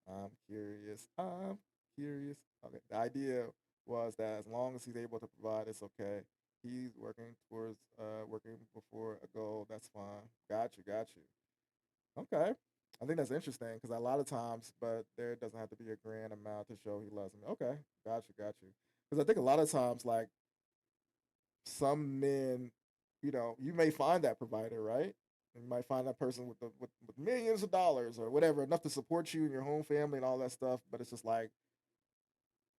I'm curious. I'm curious. Okay. The idea was that as long as he's able to provide, it's okay. He's working towards working before a goal. That's fine. Got you. Got you. Okay. I think that's interesting because a lot of times, but there doesn't have to be a grand amount to show he loves me. Okay. Got you. Got you. Because I think a lot of times, like some men, you may find that provider, right? You might find that person with millions of dollars or whatever, enough to support you and your home family and all that stuff. But it's just like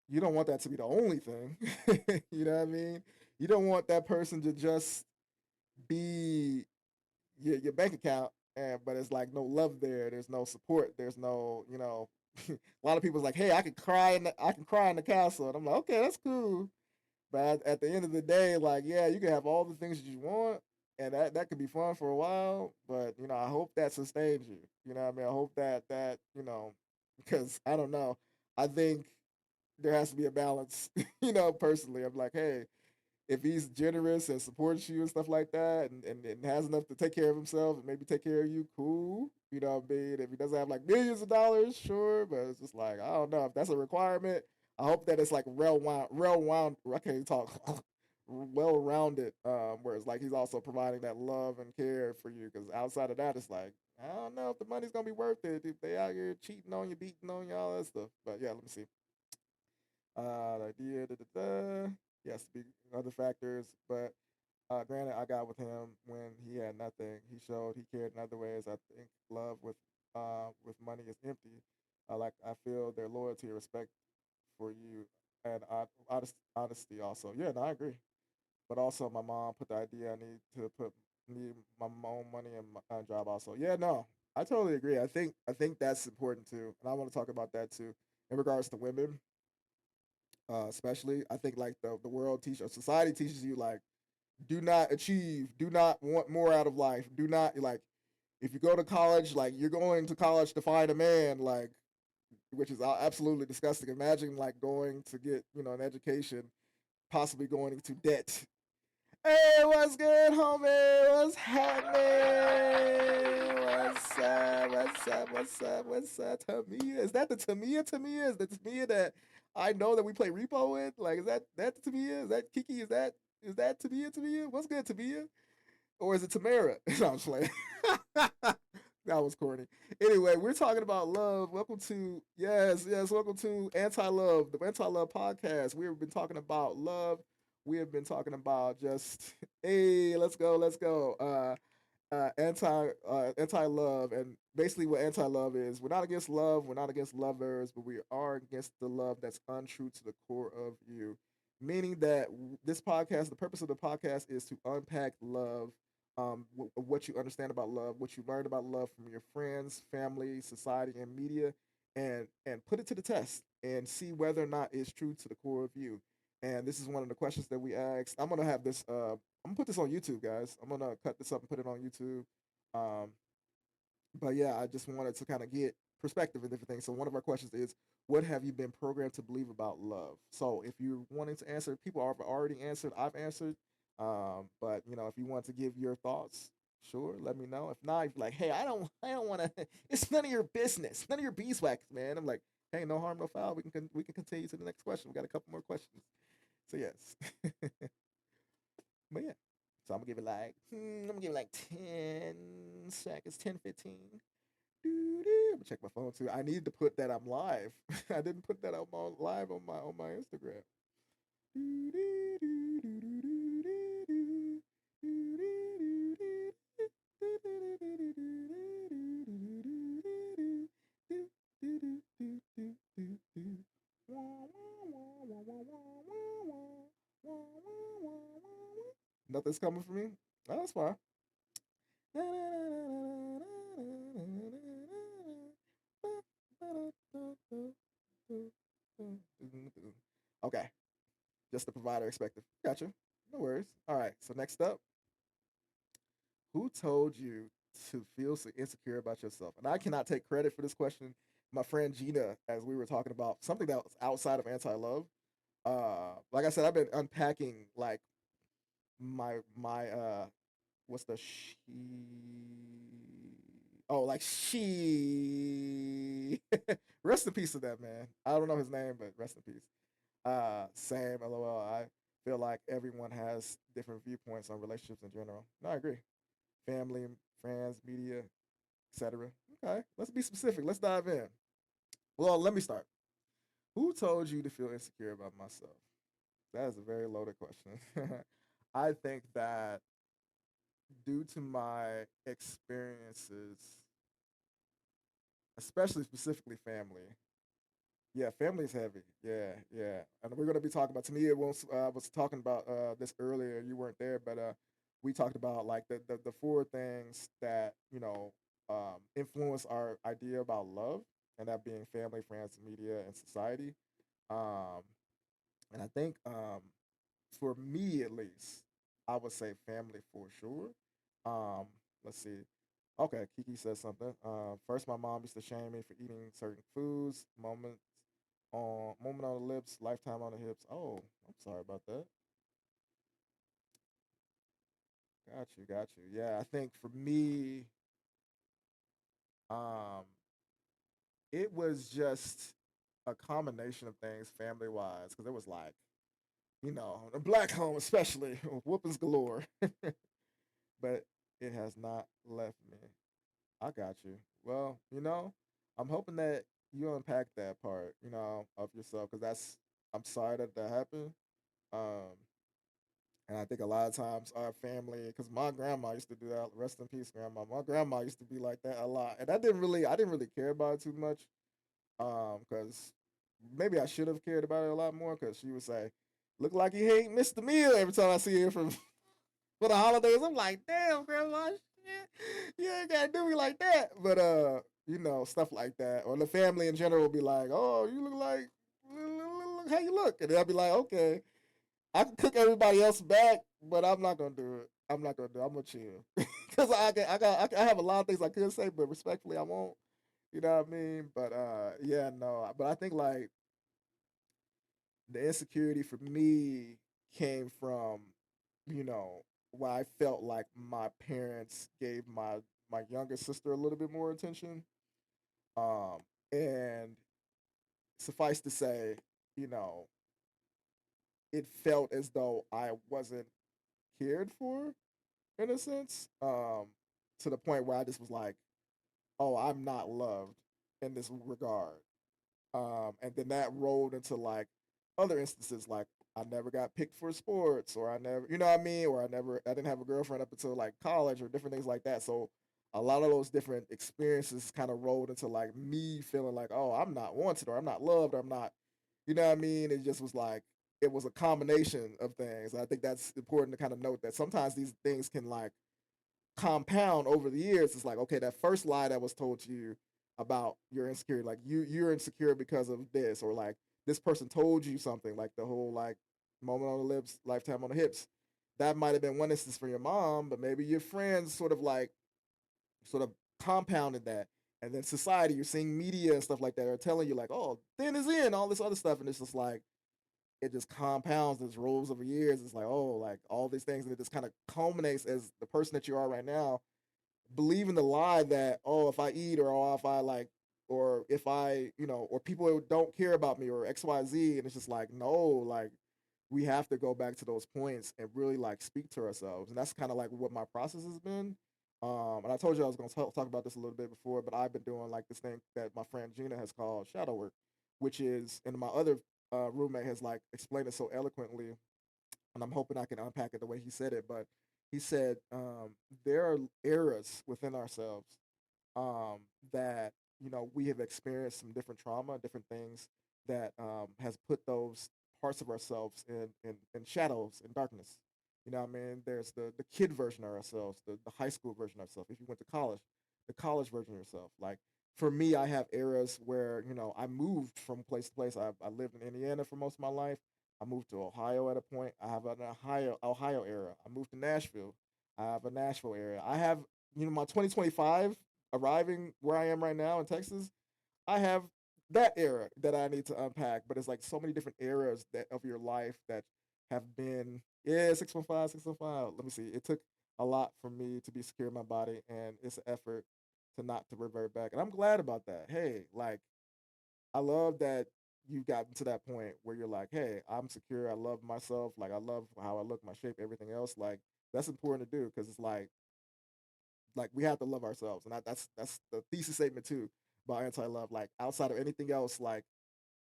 you don't want that to be the only thing. You know what I mean? You don't want that person to just be your bank account, but it's like no love there. There's no support. There's no, a lot of people's like, hey, I can cry in the castle, and I'm like, okay, that's cool. But at the end of the day, like, yeah, you can have all the things that you want, and that could be fun for a while. But I hope that sustains you. You know what I mean? I hope that because I don't know. I think there has to be a balance. Personally, I'm like, hey, if he's generous and supports you and stuff like that, and has enough to take care of himself and maybe take care of you, cool. You know what I mean? If he doesn't have like millions of dollars, sure, but it's just like I don't know if that's a requirement. I hope that it's like real wound. I can't even talk. Well rounded, where it's like he's also providing that love and care for you. Because outside of that, it's like I don't know if the money's gonna be worth it if they out here cheating on you, beating on you, all that stuff. But yeah, let me see. The idea, da, da, da. Yes, be other factors, but granted, I got with him when he had nothing. He showed he cared in other ways. I think love with money is empty. Like I feel their loyalty and respect for you, and honesty also. Yeah, no, I agree. But also, my mom put the idea I need my own money and my job also. Yeah, no, I totally agree. I think that's important too, and I want to talk about that too in regards to women, especially. I think like the world teaches, society teaches you like do not achieve, do not want more out of life, do not like if you go to college, like you're going to college to find a man, like which is absolutely disgusting. Imagine like going to get an education, possibly going into debt. Hey, what's good, homie? What's happening? What's up? What's up? What's up? What's up? Tamia, is that the Tamia? Tamia is the Tamia that I know that we play repo with? Like, is that the Tamia? Is that Kiki? Is that Tamia? Tamia? What's good, Tamia? Or is it Tamara? No, I'm just playing. That was corny. Anyway, we're talking about love. Welcome to yes. Welcome to Anti Love, the Anti Love podcast. We have been talking about love. We have been talking about just hey, let's go, let's go. Anti love, and basically what anti love is. We're not against love. We're not against lovers, but we are against the love that's untrue to the core of you. Meaning that this podcast, the purpose of the podcast is to unpack love, what you understand about love, what you learned about love from your friends, family, society, and media, and put it to the test and see whether or not it's true to the core of you. And this is one of the questions that we asked. I'm gonna have this. I'm gonna put this on YouTube, guys. I'm gonna cut this up and put it on YouTube. Um, but yeah, I just wanted to kind of get perspective and different things. So one of our questions is, what have you been programmed to believe about love? So if you're wanting to answer, people have already answered. I've answered. But if you want to give your thoughts, sure, let me know. If not, if you're like, hey, I don't want to. It's none of your business, none of your beeswax, man. I'm like, Hey, no harm, no foul. We can continue to the next question. We got a couple more questions. So yes, but yeah. So I'm gonna give it like 10 seconds, 10, 15. I'm gonna check my phone too. I need to put that I'm live. I didn't put that I'm on live on my Instagram. Nothing's coming for me. Oh, that's fine. Okay, just the provider expected. Gotcha. No worries. All right. So next up, who told you to feel so insecure about yourself? And I cannot take credit for this question. My friend Gina, as we were talking about something that was outside of anti-love. Like I said, I've been unpacking like my what's the she? Oh, like she. Rest in peace to that man. I don't know his name, but rest in peace. Same. LOL. I feel like everyone has different viewpoints on relationships in general. No, I agree. Family, friends, media, etc. Okay, let's be specific. Let's dive in. Well, let me start. Who told you to feel insecure about myself? That is a very loaded question. I think that due to my experiences, especially specifically family. Yeah, family is heavy. Yeah, yeah. And we're gonna be talking about. To me, it was talking about this earlier. You weren't there, but we talked about like the four things that influence our idea about love, and that being family, friends, media, and society. Um, and I think for me at least, I would say family for sure. Um, let's see. Okay, Kiki says something. First, my mom used to shame me for eating certain foods. Moment on the lips, lifetime on the hips. Oh, I'm sorry about that. Got you, got you. Yeah, I think for me, um, it was just a combination of things family wise, because it was like, a black home especially, whoopings galore. But it has not left me. I got you. Well, I'm hoping that you unpack that part, of yourself, because I'm sorry that that happened. Um, and I think a lot of times our family, because my grandma used to do that. Rest in peace, grandma. My grandma used to be like that a lot, and I didn't really care about it too much. Because maybe I should have cared about it a lot more. Because she would say, "Look like you ain't missed the meal." Every time I see her from for the holidays, I'm like, "Damn, grandma, shit, you ain't gotta do me like that." But stuff like that, or the family in general will be like, "Oh, you look like look how you look," and I'll be like, "Okay." I can cook everybody else back, but I'm not gonna do it. I'm not gonna do it. I'm gonna chill because I have a lot of things I could say, but respectfully, I won't. You know what I mean? But yeah, no. But I think like the insecurity for me came from, you know, where I felt like my parents gave my younger sister a little bit more attention. Um, and suffice to say, you know, it felt as though I wasn't cared for in a sense, to the point where I just was like, "Oh, I'm not loved in this regard." And then that rolled into like other instances, like I never got picked for sports, or I never, you know what I mean, or I didn't have a girlfriend up until like college, or different things like that. So a lot of those different experiences kind of rolled into like me feeling like, "Oh, I'm not wanted, or I'm not loved, or I'm not," you know what I mean. It just was like it was a combination of things. And I think that's important to kind of note that sometimes these things can like compound over the years. It's like, okay, that first lie that was told to you about your insecurity, like you're insecure because of this, or like this person told you something, like the whole like moment on the lips, lifetime on the hips. That might have been one instance for your mom, but maybe your friends sort of compounded that. And then society, you're seeing media and stuff like that are telling you like, oh, thin is in, all this other stuff, and it's just like it just compounds, this rolls over years. It's like, oh, like all these things, and it just kind of culminates as the person that you are right now, believing the lie that, oh, if I eat, or oh, if I like or if I, or people don't care about me or XYZ, and it's just like, no, like we have to go back to those points and really like speak to ourselves, and that's kind of like what my process has been. And I told you I was going to talk about this a little bit before, but I've been doing like this thing that my friend Gina has called shadow work, which is, and my other roommate has like explained it so eloquently, and I'm hoping I can unpack it the way he said it. But he said there are eras within ourselves um, that we have experienced some different trauma, different things that has put those parts of ourselves in shadows and darkness. You know what I mean? There's the kid version of ourselves, the high school version of ourselves. If you went to college, the college version of yourself. Like for me, I have eras where I moved from place to place. I lived in Indiana for most of my life. I moved to Ohio at a point. I have an Ohio era. I moved to Nashville. I have a Nashville area. I have my 2025 arriving where I am right now in Texas. I have that era that I need to unpack, but it's like so many different eras that of your life that have been 615, 615. Let me see. It took a lot for me to be secure in my body, and it's an effort to not to revert back. And I'm glad about that. Hey, like I love that you've gotten to that point where you're like, hey, I'm secure. I love myself. Like I love how I look, my shape, everything else. Like that's important to do because it's like we have to love ourselves, and that's the thesis statement too about anti-love. Like outside of anything else, like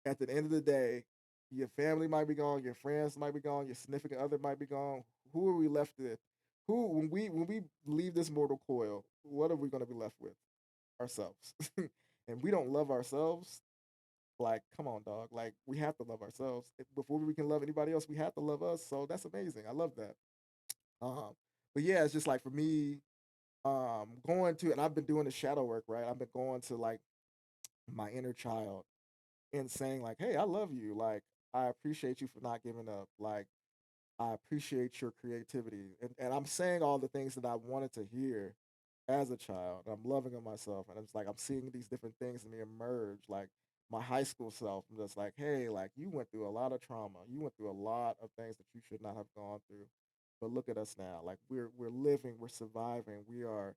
at the end of the day, your family might be gone, your friends might be gone, your significant other might be gone. Who are we left with? Who when we leave this mortal coil, what are we going to be left with? Ourselves. And we don't love ourselves. Like, come on, dog. Like, we have to love ourselves. Before we can love anybody else, we have to love us. So that's amazing. I love that. Um, but yeah, it's just like for me, going to, and I've been doing the shadow work, right? I've been going to like my inner child and saying like, hey, I love you. Like, I appreciate you for not giving up. Like, I appreciate your creativity. And I'm saying all the things that I wanted to hear as a child. I'm loving on myself. And it's like I'm seeing these different things in me emerge. Like my high school self, I'm just like, hey, like you went through a lot of trauma. You went through a lot of things that you should not have gone through. But look at us now. Like we're living, we're surviving, we are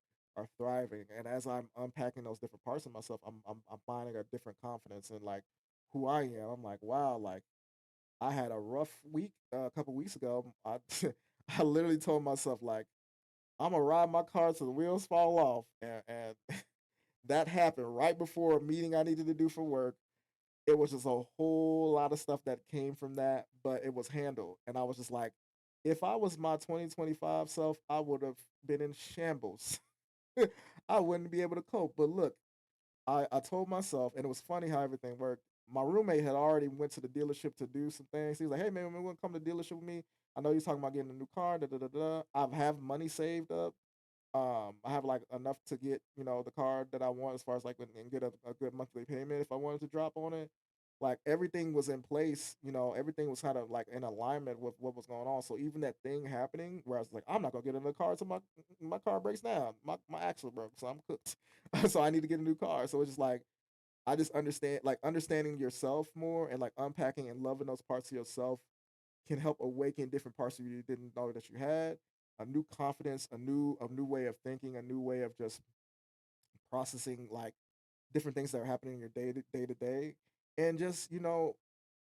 thriving. And as I'm unpacking those different parts of myself, I'm finding a different confidence in like who I am. I'm like, wow, like I had a rough week a couple weeks ago. I I literally told myself like I'm gonna ride my car till the wheels fall off, and that happened right before a meeting I needed to do for work. It was just a whole lot of stuff that came from that, but it was handled, and I was just like, if I was my 2025 self, I would have been in shambles. I wouldn't be able to cope. But look, I told myself, and it was funny how everything worked. My roommate had already went to the dealership to do some things. He was like, "Hey man, you want to come to the dealership with me? I know you're talking about getting a new car. Da da da da. I have money saved up. I have like enough to get the car that I want as far as like and get a good monthly payment if I wanted to drop on it. Like everything was in place. Everything was kind of like in alignment with what was going on. So even that thing happening, where I was like, I'm not gonna get in the car until my car breaks down. My axle broke, so I'm cooked. So I need to get a new car. So it's just like I just understand like understanding yourself more and like unpacking and loving those parts of yourself can help awaken different parts of you didn't know that you had. A new confidence, a new way of thinking, a new way of just processing like different things that are happening in your day to day, and just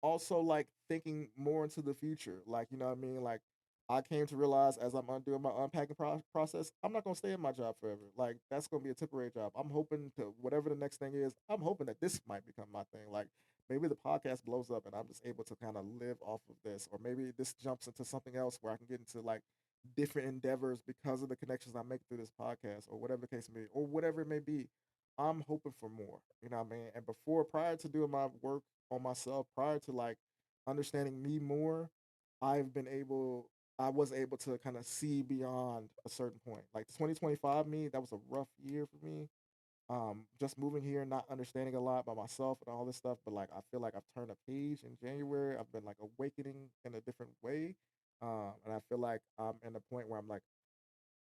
also like thinking more into the future. Like what I mean. Like I came to realize as I'm doing my unpacking process, I'm not gonna stay in my job forever. Like that's gonna be a temporary job. I'm hoping to whatever the next thing is. I'm hoping that this might become my thing. Like maybe the podcast blows up and I'm just able to kind of live off of this, or maybe this jumps into something else where I can get into like different endeavors because of the connections I make through this podcast, or whatever the case may be, or whatever it may be. I'm hoping for more. You know what I mean? And prior to doing my work on myself, prior to like understanding me more, I've been able, I was able to kind of see beyond a certain point. Like 2025 me, that was a rough year for me. Just moving here, not understanding a lot about myself and all this stuff, but like I feel like I've turned a page in January. I've been like awakening in a different way. And I feel like I'm in a point where I'm like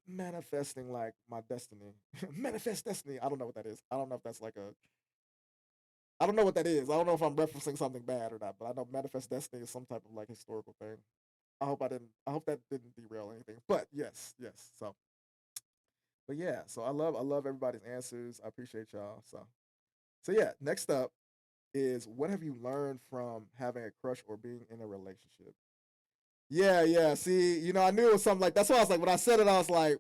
manifesting like my destiny. Manifest destiny. I don't know what that is. I don't know if that's like a I don't know what that is. I don't know if I'm referencing something bad or not, but I know manifest destiny is some type of like historical thing. I hope that didn't derail anything. But yes, yes. But yeah, so I love everybody's answers. I appreciate y'all. So So yeah, next up is what have you learned from having a crush or being in a relationship? Yeah, yeah. See, I knew it was something like that's why I was like when I said it, I was like,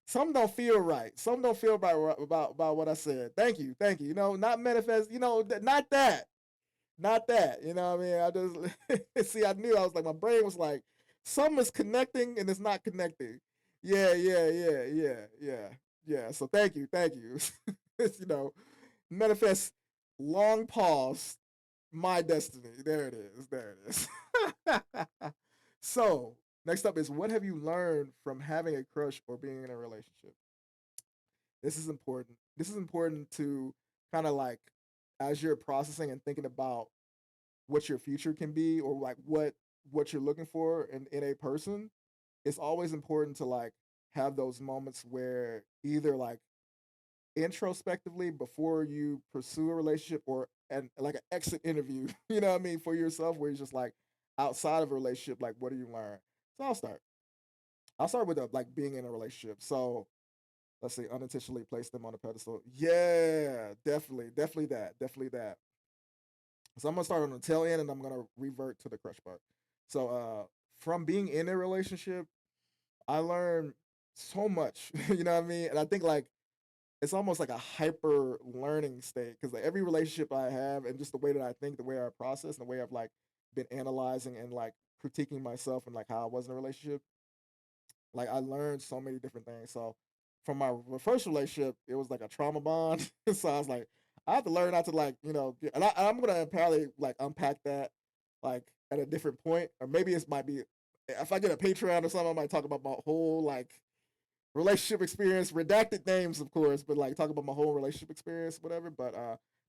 some don't feel right. Some don't feel right about what I said. Thank you, thank you. Not manifest. Not that, not that. You know what I mean? I just see. I knew I was like my brain was like some is connecting and it's not connecting. Yeah, yeah, yeah, yeah, yeah, yeah. So thank you. It's, manifest long pause my destiny. There it is. There it is. So, next up is what have you learned from having a crush or being in a relationship? This is important. This is important to kind of like as you're processing and thinking about what your future can be or like what you're looking for in a person. It's always important to like have those moments where either like introspectively before you pursue a relationship or and like an exit interview, you know what I mean, for yourself where you're just like outside of a relationship, like what do you learn? So I'll start with like being in a relationship. So let's say unintentionally place them on a pedestal. Yeah, definitely that. So I'm gonna start on the tail end and I'm gonna revert to the crush part. So from being in a relationship, I learned so much, you know what I mean? And I think like it's almost like a hyper learning state because like every relationship I have and just the way that I think, the way I process, and the way I've like been analyzing and like critiquing myself and like how I was in a relationship, like I learned so many different things. So from my first relationship, it was like a trauma bond. So I was like, I have to learn not to like, I'm gonna probably like unpack that like at a different point, or maybe it might be if I get a Patreon or something, I might talk about my whole like relationship experience, redacted names, of course, but like talk about my whole relationship experience, whatever. But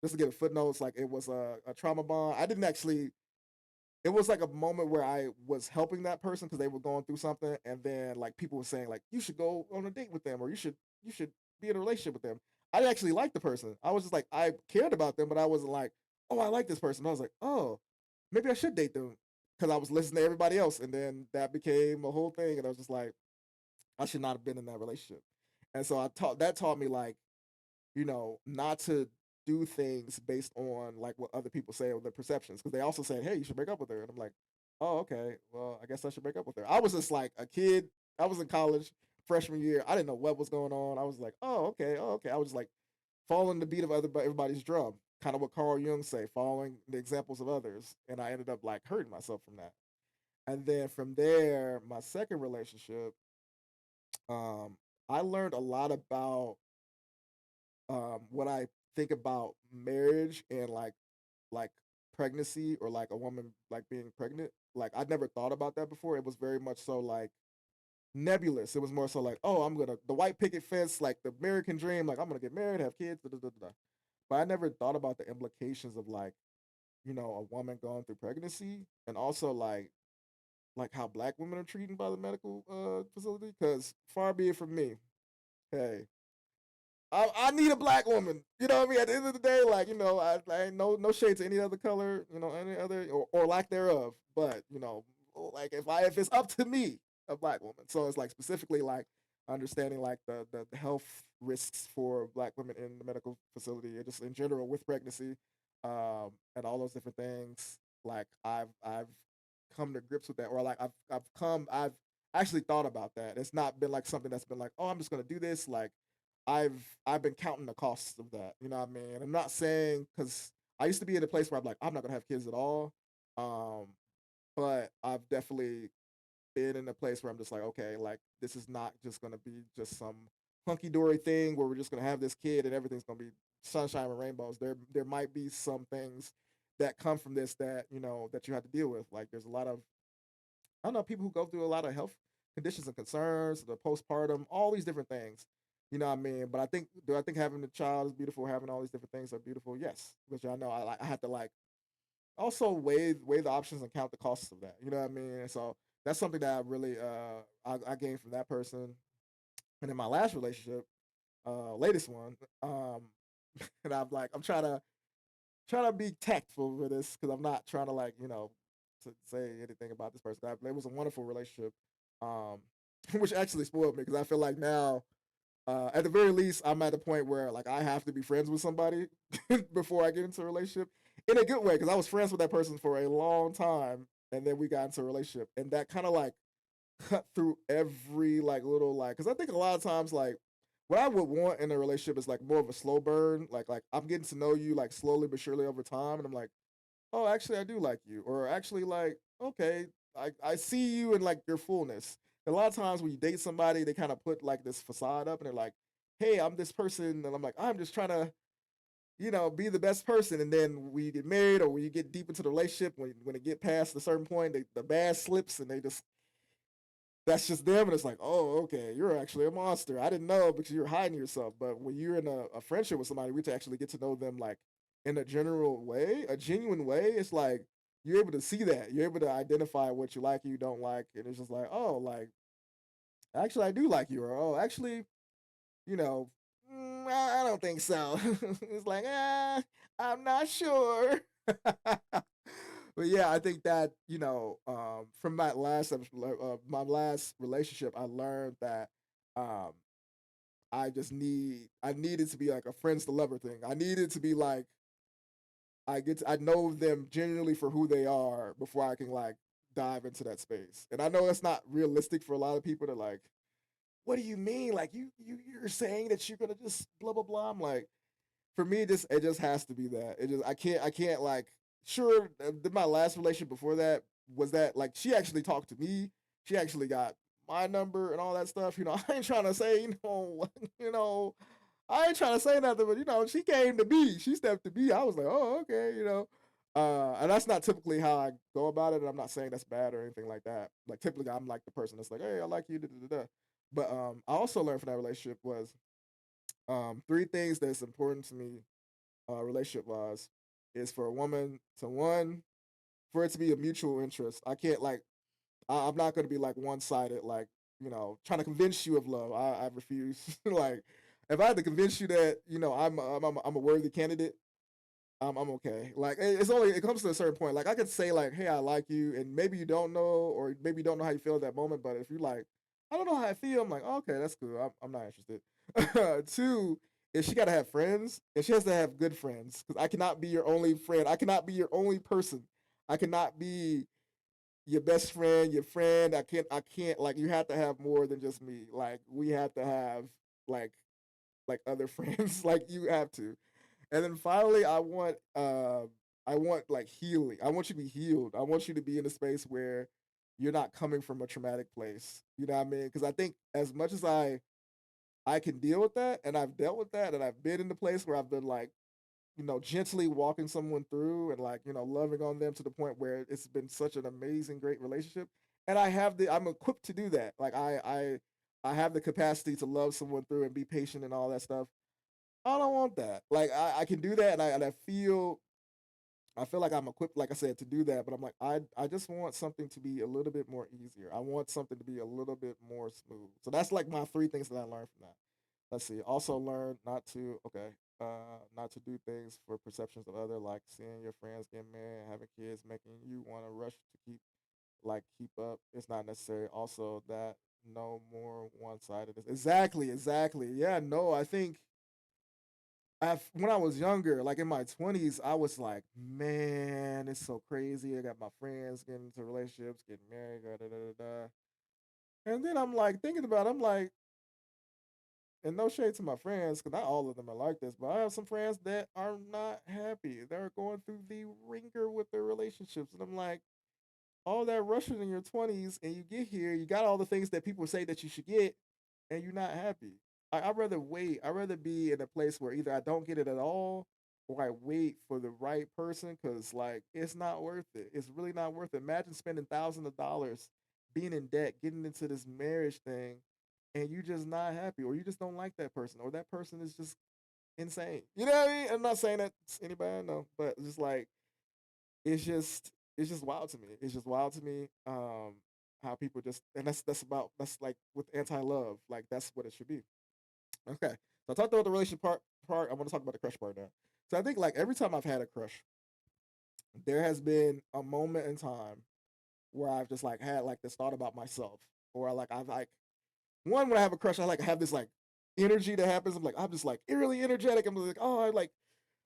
just to get a footnotes, like it was a trauma bond. I didn't actually. It was like a moment where I was helping that person because they were going through something, and then like people were saying like you should go on a date with them or you should be in a relationship with them. I didn't actually like the person. I was just like I cared about them, but I wasn't like oh I like this person. I was like oh maybe I should date them because I was listening to everybody else, and then that became a whole thing, and I was just like I should not have been in that relationship. And so taught me like, not to do things based on like what other people say or their perceptions. Because they also said, hey, you should break up with her. And I'm like, oh, okay. Well, I guess I should break up with her. I was just like a kid. I was in college freshman year. I didn't know what was going on. I was like, oh, okay. I was just like following the beat of everybody's drum. Kind of what Carl Jung say, following the examples of others. And I ended up like hurting myself from that. And then from there, my second relationship, um, I learned a lot about what I think about marriage and like pregnancy or like a woman like being pregnant. Like I'd never thought about that before. It was very much so like nebulous. It was more so like, oh, I'm gonna the white picket fence, like the American dream, like I'm gonna get married, have kids, da, da, da, da. But I never thought about the implications of like, a woman going through pregnancy and also like how black women are treated by the medical facility. Because far be it from me, hey, I need a black woman. You know what I mean? At the end of the day, like I ain't no shade to any other color, any other or lack thereof. But like if it's up to me, a black woman. So it's like specifically like understanding like the health risks for black women in the medical facility and just in general with pregnancy, and all those different things. Like I've come to grips with that, or like I've actually thought about that. It's not been like something that's been like, oh, I'm just gonna do this. Like I've been counting the costs of that. You know what I mean? And I'm not saying because I used to be in a place where I'm like I'm not gonna have kids at all, um, but I've definitely been in a place where I'm just like okay, like this is not just gonna be just some hunky dory thing where we're just gonna have this kid and everything's gonna be sunshine and rainbows. There might be some things that come from this that that you have to deal with. Like there's a lot of I don't know people who go through a lot of health conditions and concerns, the postpartum, all these different things. You know what I mean? But I think having a child is beautiful? Having all these different things are beautiful. Yes, which I know I have to like also weigh the options and count the costs of that. You know what I mean? And so that's something that I really I gained from that person. And in my last relationship, latest one, and I'm trying to be tactful with this because I'm not trying to like to say anything about this person. It was a wonderful relationship, um, which actually spoiled me because I feel like now At the very least, I'm at the point where like I have to be friends with somebody before I get into a relationship in a good way because I was friends with that person for a long time, and then we got into a relationship, and that kind of like cut through every like little like because I think a lot of times like what I would want in a relationship is like more of a slow burn, like I'm getting to know you like slowly but surely over time, and I'm like, oh, actually, I do like you, or actually, like, okay, I see you in like your fullness. A lot of times when you date somebody, they kind of put like this facade up, and they're like, hey, I'm this person, and I'm like, I'm just trying to, be the best person, and then we get married or when you get deep into the relationship, when it get past a certain point, the bad slips, and they just that's just them, and it's like, oh, okay, you're actually a monster. I didn't know because you're hiding yourself. But when you're in a friendship with somebody, we to actually get to know them like in a general way, a genuine way. It's like you're able to see that. You're able to identify what you like and you don't like, and it's just like, oh, like actually, I do like you, or oh, actually, you know, I don't think so. It's like, I'm not sure. But yeah, I think that from my last relationship, I learned that um, I needed to be like a friends to lover thing. I needed to be like I know them genuinely for who they are before I can like dive into that space. And I know that's not realistic for a lot of people to like. What do you mean? Like you're saying that you're gonna just blah blah blah? I'm like, for me, it just has to be that. It just I can't like sure my last relationship before that was that like she actually talked to me. She actually got my number and all that stuff. I ain't trying to say you know I ain't trying to say nothing, but she came to me. She stepped to me. I was like, oh okay, and that's not typically how I go about it. And I'm not saying that's bad or anything like that. Like typically, I'm like the person that's like, hey, I like you. Da, da, da, da. But I also learned from that relationship was three things that's important to me relationship wise is for a woman to one for it to be a mutual interest. I can't like I'm not going to be like one sided like trying to convince you of love. I refuse. Like if I had to convince you that I'm a worthy candidate, I'm okay. Like it comes to a certain point. Like I could say like, hey, I like you, and maybe you don't know, or maybe you don't know how you feel at that moment. But if you like, I don't know how I feel. I'm like, oh, okay, that's cool. I'm not interested. Two is she got to have friends, and she has to have good friends because I cannot be your only friend. I cannot be your only person. I cannot be your best friend, your friend. I can't like you have to have more than just me. Like we have to have like like other friends. Like you have to. And then finally, I want like healing. I want you to be healed. I want you to be in a space where you're not coming from a traumatic place. You know what I mean? Because I think as much as I can deal with that, and I've dealt with that, and I've been in the place where I've been like gently walking someone through and like loving on them to the point where it's been such an amazing, great relationship. And I'm equipped to do that. Like I have the capacity to love someone through and be patient and all that stuff. I don't want that. Like I can do that, and I feel like I'm equipped, like I said, to do that. But I'm like I just want something to be a little bit more easier. I want something to be a little bit more smooth. So that's like my three things that I learned from that. Let's see. Also learn not to do things for perceptions of other, like seeing your friends get married, having kids, making you want to rush to keep up. It's not necessary. Also, that no more one sided. Exactly, exactly. Yeah, no, I think when I was younger, like in my 20s, I was like, man, it's so crazy. I got my friends getting into relationships, getting married, da da da da. Da. And then I'm like thinking about, it, I'm like, and no shade to my friends, because not all of them are like this, but I have some friends that are not happy. They're going through the ringer with their relationships, and I'm like, all that rushing in your 20s, and you get here, you got all the things that people say that you should get, and you're not happy. I'd rather wait. I'd rather be in a place where either I don't get it at all or I wait for the right person because, like, it's not worth it. It's really not worth it. Imagine spending thousands of dollars, being in debt, getting into this marriage thing, and you just not happy or you just don't like that person or that person is just insane. You know what I mean? I'm not saying that anybody I know, but it's just like, it's just wild to me. It's just wild to me. How people just and that's like with anti love. Like that's what it should be. Okay. So I talked about the relationship part. I want to talk about the crush part now. So I think like every time I've had a crush, there has been a moment in time where I've just like had like this thought about myself. Or like I've like one when I have a crush, I like have this like energy that happens. I'm just like eerily energetic. I'm like, oh,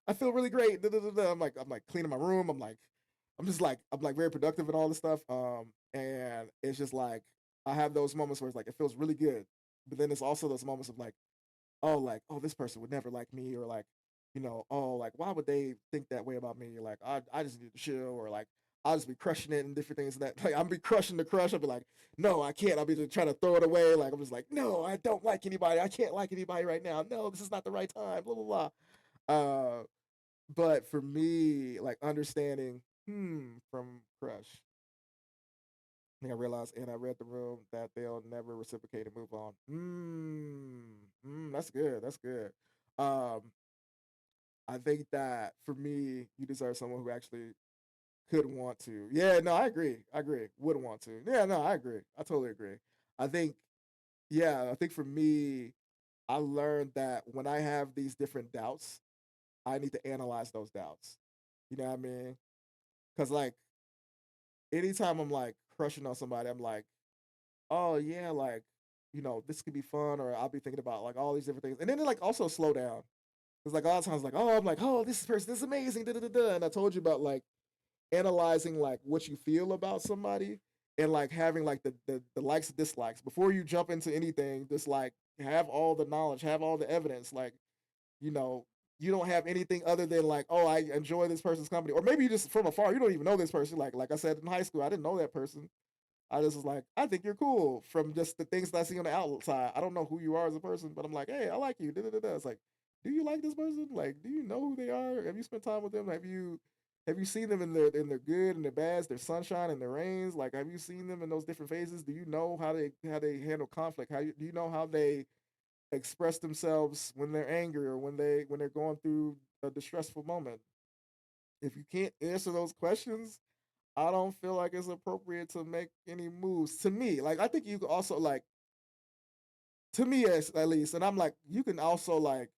I feel really great. Da, da, da, da. I'm like cleaning my room. I'm like very productive and all this stuff. And it's just like I have those moments where it's like it feels really good, but then it's also those moments of like, oh, this person would never like me, or like, oh, like why would they think that way about me? Like I just need to chill, or like I'll just be crushing it and different things and that. Like I'll be crushing the crush. I'll be like, no, I can't. I'll be just trying to throw it away. Like I'm just like, no, I don't like anybody. I can't like anybody right now. No, this is not the right time. Blah blah blah. But for me, like understanding, from crush, I think I realized, and I read the room that they'll never reciprocate and move on. That's good. That's good. Um, I think that for me, you deserve someone who actually could want to. Yeah, no, I agree. I agree. Would want to. Yeah, no, I agree. I totally agree. I think, yeah, I think for me, I learned that when I have these different doubts, I need to analyze those doubts. You know what I mean? Because like anytime I'm like crushing on somebody, I'm like, oh yeah, like this could be fun, or I'll be thinking about like all these different things, and then it like also slow down. Because like a lot of times, like I'm like, oh, this person, this is amazing, da da da da, and I told you about like analyzing like what you feel about somebody, and like having like the likes and dislikes before you jump into anything. Just like have all the knowledge, have all the evidence, like you know. You don't have anything other than like, oh, I enjoy this person's company, or maybe you just from afar, you don't even know this person. Like I said in high school, I didn't know that person. I just was like, I think you're cool from just the things that I see on the outside. I don't know who you are as a person, but I'm like, hey, I like you. Da, da, da, da. It's like, do you like this person? Like, do you know who they are? Have you spent time with them? Have you seen them in their good and their bads, their sunshine and their rains? Like, have you seen them in those different phases? Do you know how they handle conflict? Do you know how they express themselves when they're angry, or when they're going through a distressful moment? If you can't answer those questions, I don't feel like it's appropriate to make any moves. To me, like I think you could also like, to me at least, and I'm like you can also like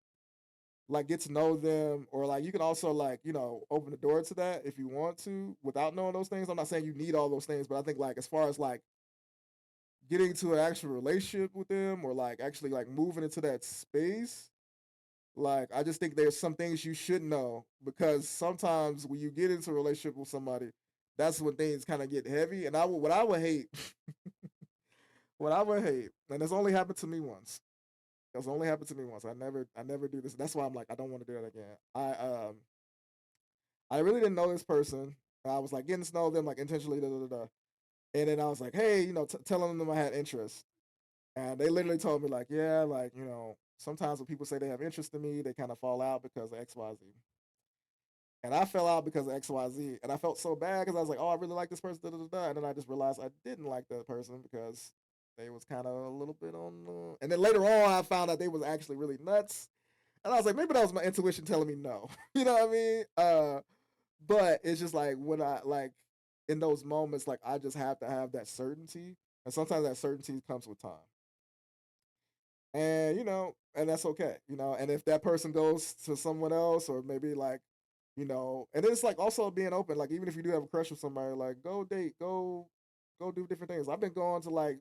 get to know them, or like you can also like open the door to that if you want to without knowing those things. I'm not saying you need all those things, but I think like as far as like getting to an actual relationship with them, or like actually like moving into that space, like I just think there's some things you should know, because sometimes when you get into a relationship with somebody, that's when things kind of get heavy. And what I would hate, what I would hate, and it's only happened to me once. It's only happened to me once. I never do this. That's why I'm like, I don't want to do it again. I really didn't know this person. I was like getting to know them like intentionally, da, da, da, da. And then I was like, hey, telling them I had interest, and they literally told me like, yeah, like sometimes when people say they have interest in me, they kind of fall out because of X, Y, Z. And I fell out because of X, Y, Z, and I felt so bad because I was like, oh, I really like this person, da, da, da, da. And then I just realized I didn't like that person because they was kind of a little bit on. And then later on, I found out they was actually really nuts, and I was like, maybe that was my intuition telling me no. You know what I mean? But it's just like when I like in those moments, like I just have to have that certainty, and sometimes that certainty comes with time, and and that's okay. And if that person goes to someone else, or maybe like and it's like also being open, like even if you do have a crush with somebody, like go date, go do different things. I've been going to like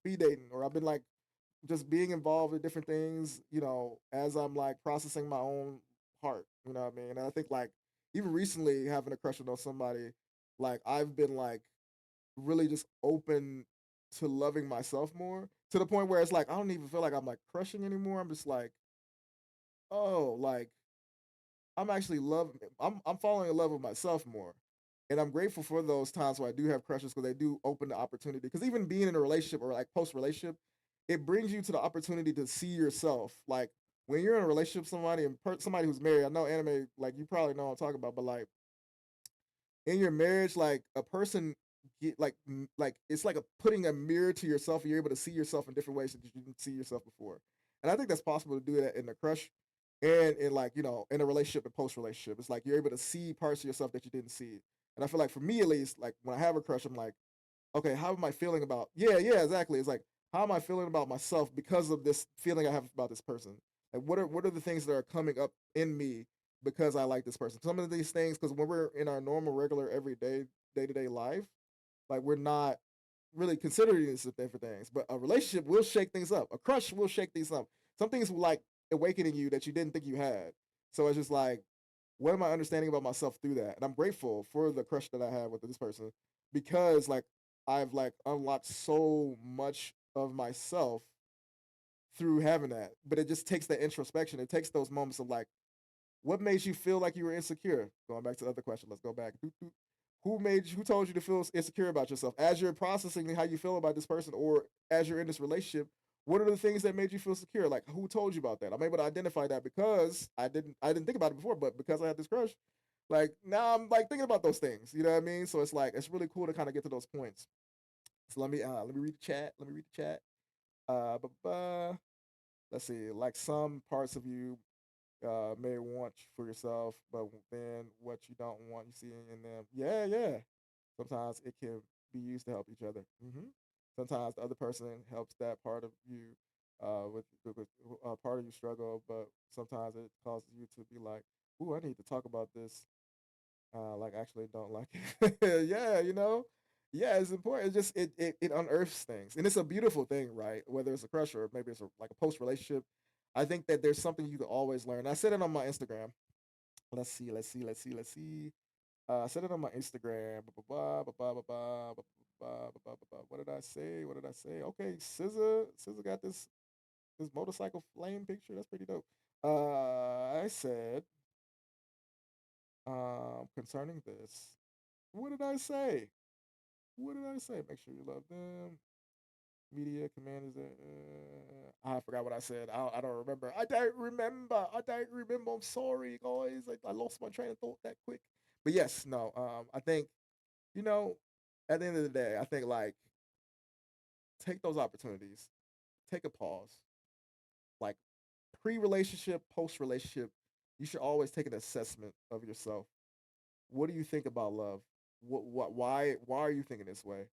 speed dating, or I've been like just being involved in different things, as I'm like processing my own heart. You know what I mean? And I think like even recently having a crush on somebody, like I've been like really just open to loving myself more, to the point where it's like I don't even feel like I'm like crushing anymore. I'm just like, oh, like I'm actually loving. I'm falling in love with myself more, and I'm grateful for those times where I do have crushes, because they do open the opportunity. Because even being in a relationship, or like post relationship, it brings you to the opportunity to see yourself. Like when you're in a relationship with somebody, and somebody who's married. I know anime, like you probably know what I'm talking about, but like in your marriage, like a person get like it's like putting a mirror to yourself, and you're able to see yourself in different ways that you didn't see yourself before. And I think that's possible to do that in a crush, and in like in a relationship and post relationship. It's like you're able to see parts of yourself that you didn't see. And I feel like for me at least, like when I have a crush, I'm like, okay, how am I feeling about? Yeah, yeah, exactly. It's like how am I feeling about myself because of this feeling I have about this person? Like what are the things that are coming up in me because I like this person? Some of these things, because when we're in our normal, regular, everyday, day to day life, like we're not really considering these different things. But a relationship will shake things up. A crush will shake things up. something's like awakening you that you didn't think you had. So it's just like, what am I understanding about myself through that? And I'm grateful for the crush that I had with this person because like I've like unlocked so much of myself through having that. But it just takes that introspection. It takes those moments of like, what made you feel like you were insecure? Going back to the other question, let's go back. Who made you? Who told you to feel insecure about yourself as you're processing how you feel about this person, or as you're in this relationship? What are the things that made you feel secure? Like who told you about that? I'm able to identify that because I didn't think about it before, but because I had this crush, like now I'm like thinking about those things. You know what I mean? So it's like it's really cool to kind of get to those points. So let me read the chat. Let me read the chat. Let's see. Like some parts of you may want for yourself, but then what you don't want, you see in them. Yeah, yeah. Sometimes it can be used to help each other. Sometimes the other person helps that part of you with part of you struggle, but sometimes it causes you to be like, "Ooh, I need to talk about this." Like actually don't like it. Yeah, you know. Yeah, it's important. It just it unearths things, and it's a beautiful thing, right? Whether it's a crush or maybe it's like a post relationship. I think that there's something you can always learn. I said it on my Instagram. Let's see. I said it on my Instagram. What did I say? What did I say? Okay, SZA got this motorcycle flame picture. That's pretty dope. I said concerning this. What did I say? What did I say? Make sure you love them. Media command is I forgot what I said. I don't remember. I don't remember. I don't remember. I'm sorry, guys. I lost my train of thought that quick. But yes, no. I think you know, at the end of the day, I think like take those opportunities, take a pause. Like pre-relationship, post-relationship, you should always take an assessment of yourself. What do you think about love? Why are you thinking this way?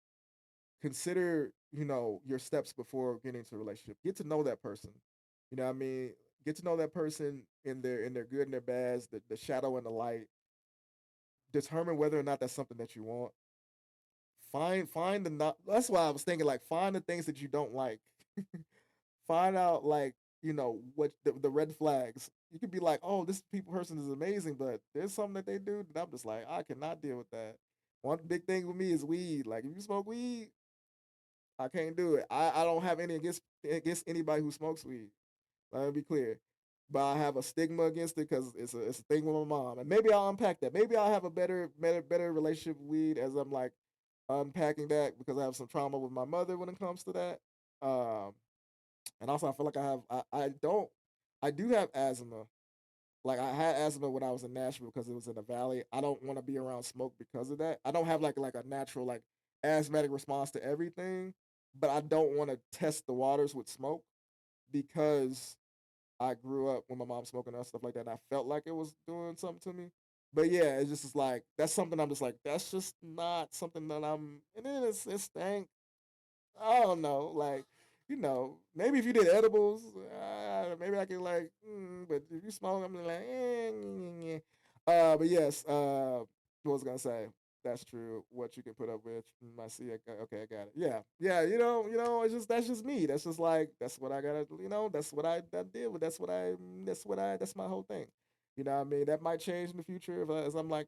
Consider your steps before getting into a relationship. Get to know that person. You know what I mean? Get to know that person in their good and their bads, the shadow and the light. Determine whether or not that's something that you want. Find the not. That's why I was thinking like find the things that you don't like. Find out like what the red flags. You could be like, oh, this people person is amazing, but there's something that they do that I'm just like I cannot deal with that. One big thing with me is weed. Like if you smoke weed, I can't do it. I don't have any against anybody who smokes weed. Let me be clear. But I have a stigma against it because it's a thing with my mom, and maybe I'll unpack that. Maybe I'll have a better relationship with weed as I'm like unpacking that because I have some trauma with my mother when it comes to that. Um, and also I feel like I do have asthma. Like I had asthma when I was in Nashville because it was in the valley. I don't want to be around smoke because of that. I don't have like a natural like asthmatic response to everything, but I don't want to test the waters with smoke because I grew up with my mom smoking and stuff like that, and I felt like it was doing something to me. But yeah, it's just is like that's something I'm just like that's just not something that I'm. And then it's stank. I don't know, like maybe if you did edibles, maybe I could like. But if you smoke, I'm like, but yes, what was I gonna say? That's true. What you can put up with, I see. Okay, I got it. Yeah, yeah. It's just that's just me. That's just like that's what I gotta. That's what I did with. That's my whole thing. You know what I mean? That might change in the future if as I'm like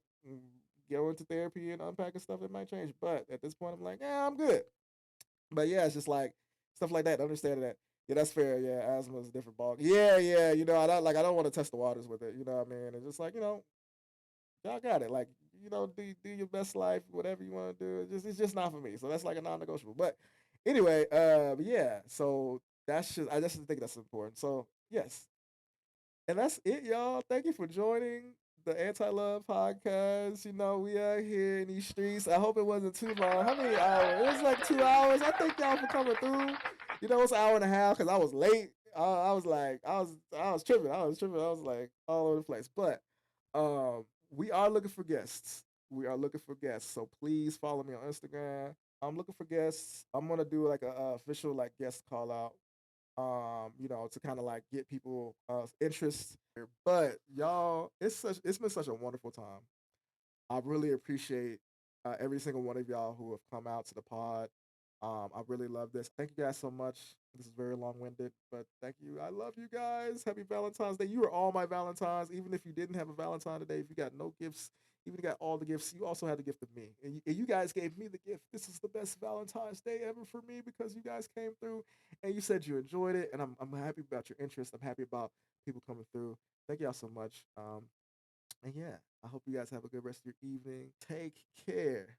go into therapy and unpacking stuff. It might change, but at this point, I'm like, yeah, I'm good. But yeah, it's just like stuff like that. Understanding that, yeah, that's fair. Yeah, asthma is a different ball. Yeah, yeah. I don't want to test the waters with it. You know what I mean? And just like y'all got it. Like do your best life, whatever you want to do. It's just not for me. So that's like a non-negotiable. But anyway, yeah. So I just think that's important. So yes, and that's it, y'all. Thank you for joining the Anti Love Podcast. We are here in these streets. I hope it wasn't too long. How many hours? It was like 2 hours. I thank y'all for coming through. It's an hour and a half because I was late. I was like, I was tripping. I was tripping. I was like all over the place. But we are looking for guests. We are looking for guests. So please follow me on Instagram. I'm looking for guests. I'm gonna do like a official like guest call out to kind of like get people interest. But y'all, it's been such a wonderful time. I really appreciate every single one of y'all who have come out to the pod. I really love this. Thank you guys so much. This is very long winded, but thank you. I love you guys. Happy Valentine's Day. You are all my Valentines. Even if you didn't have a Valentine today, if you got no gifts, even if you got all the gifts, you also had the gift of me. And you guys gave me the gift. This is the best Valentine's Day ever for me because you guys came through and you said you enjoyed it. And I'm happy about your interest. I'm happy about people coming through. Thank y'all so much. And yeah, I hope you guys have a good rest of your evening. Take care.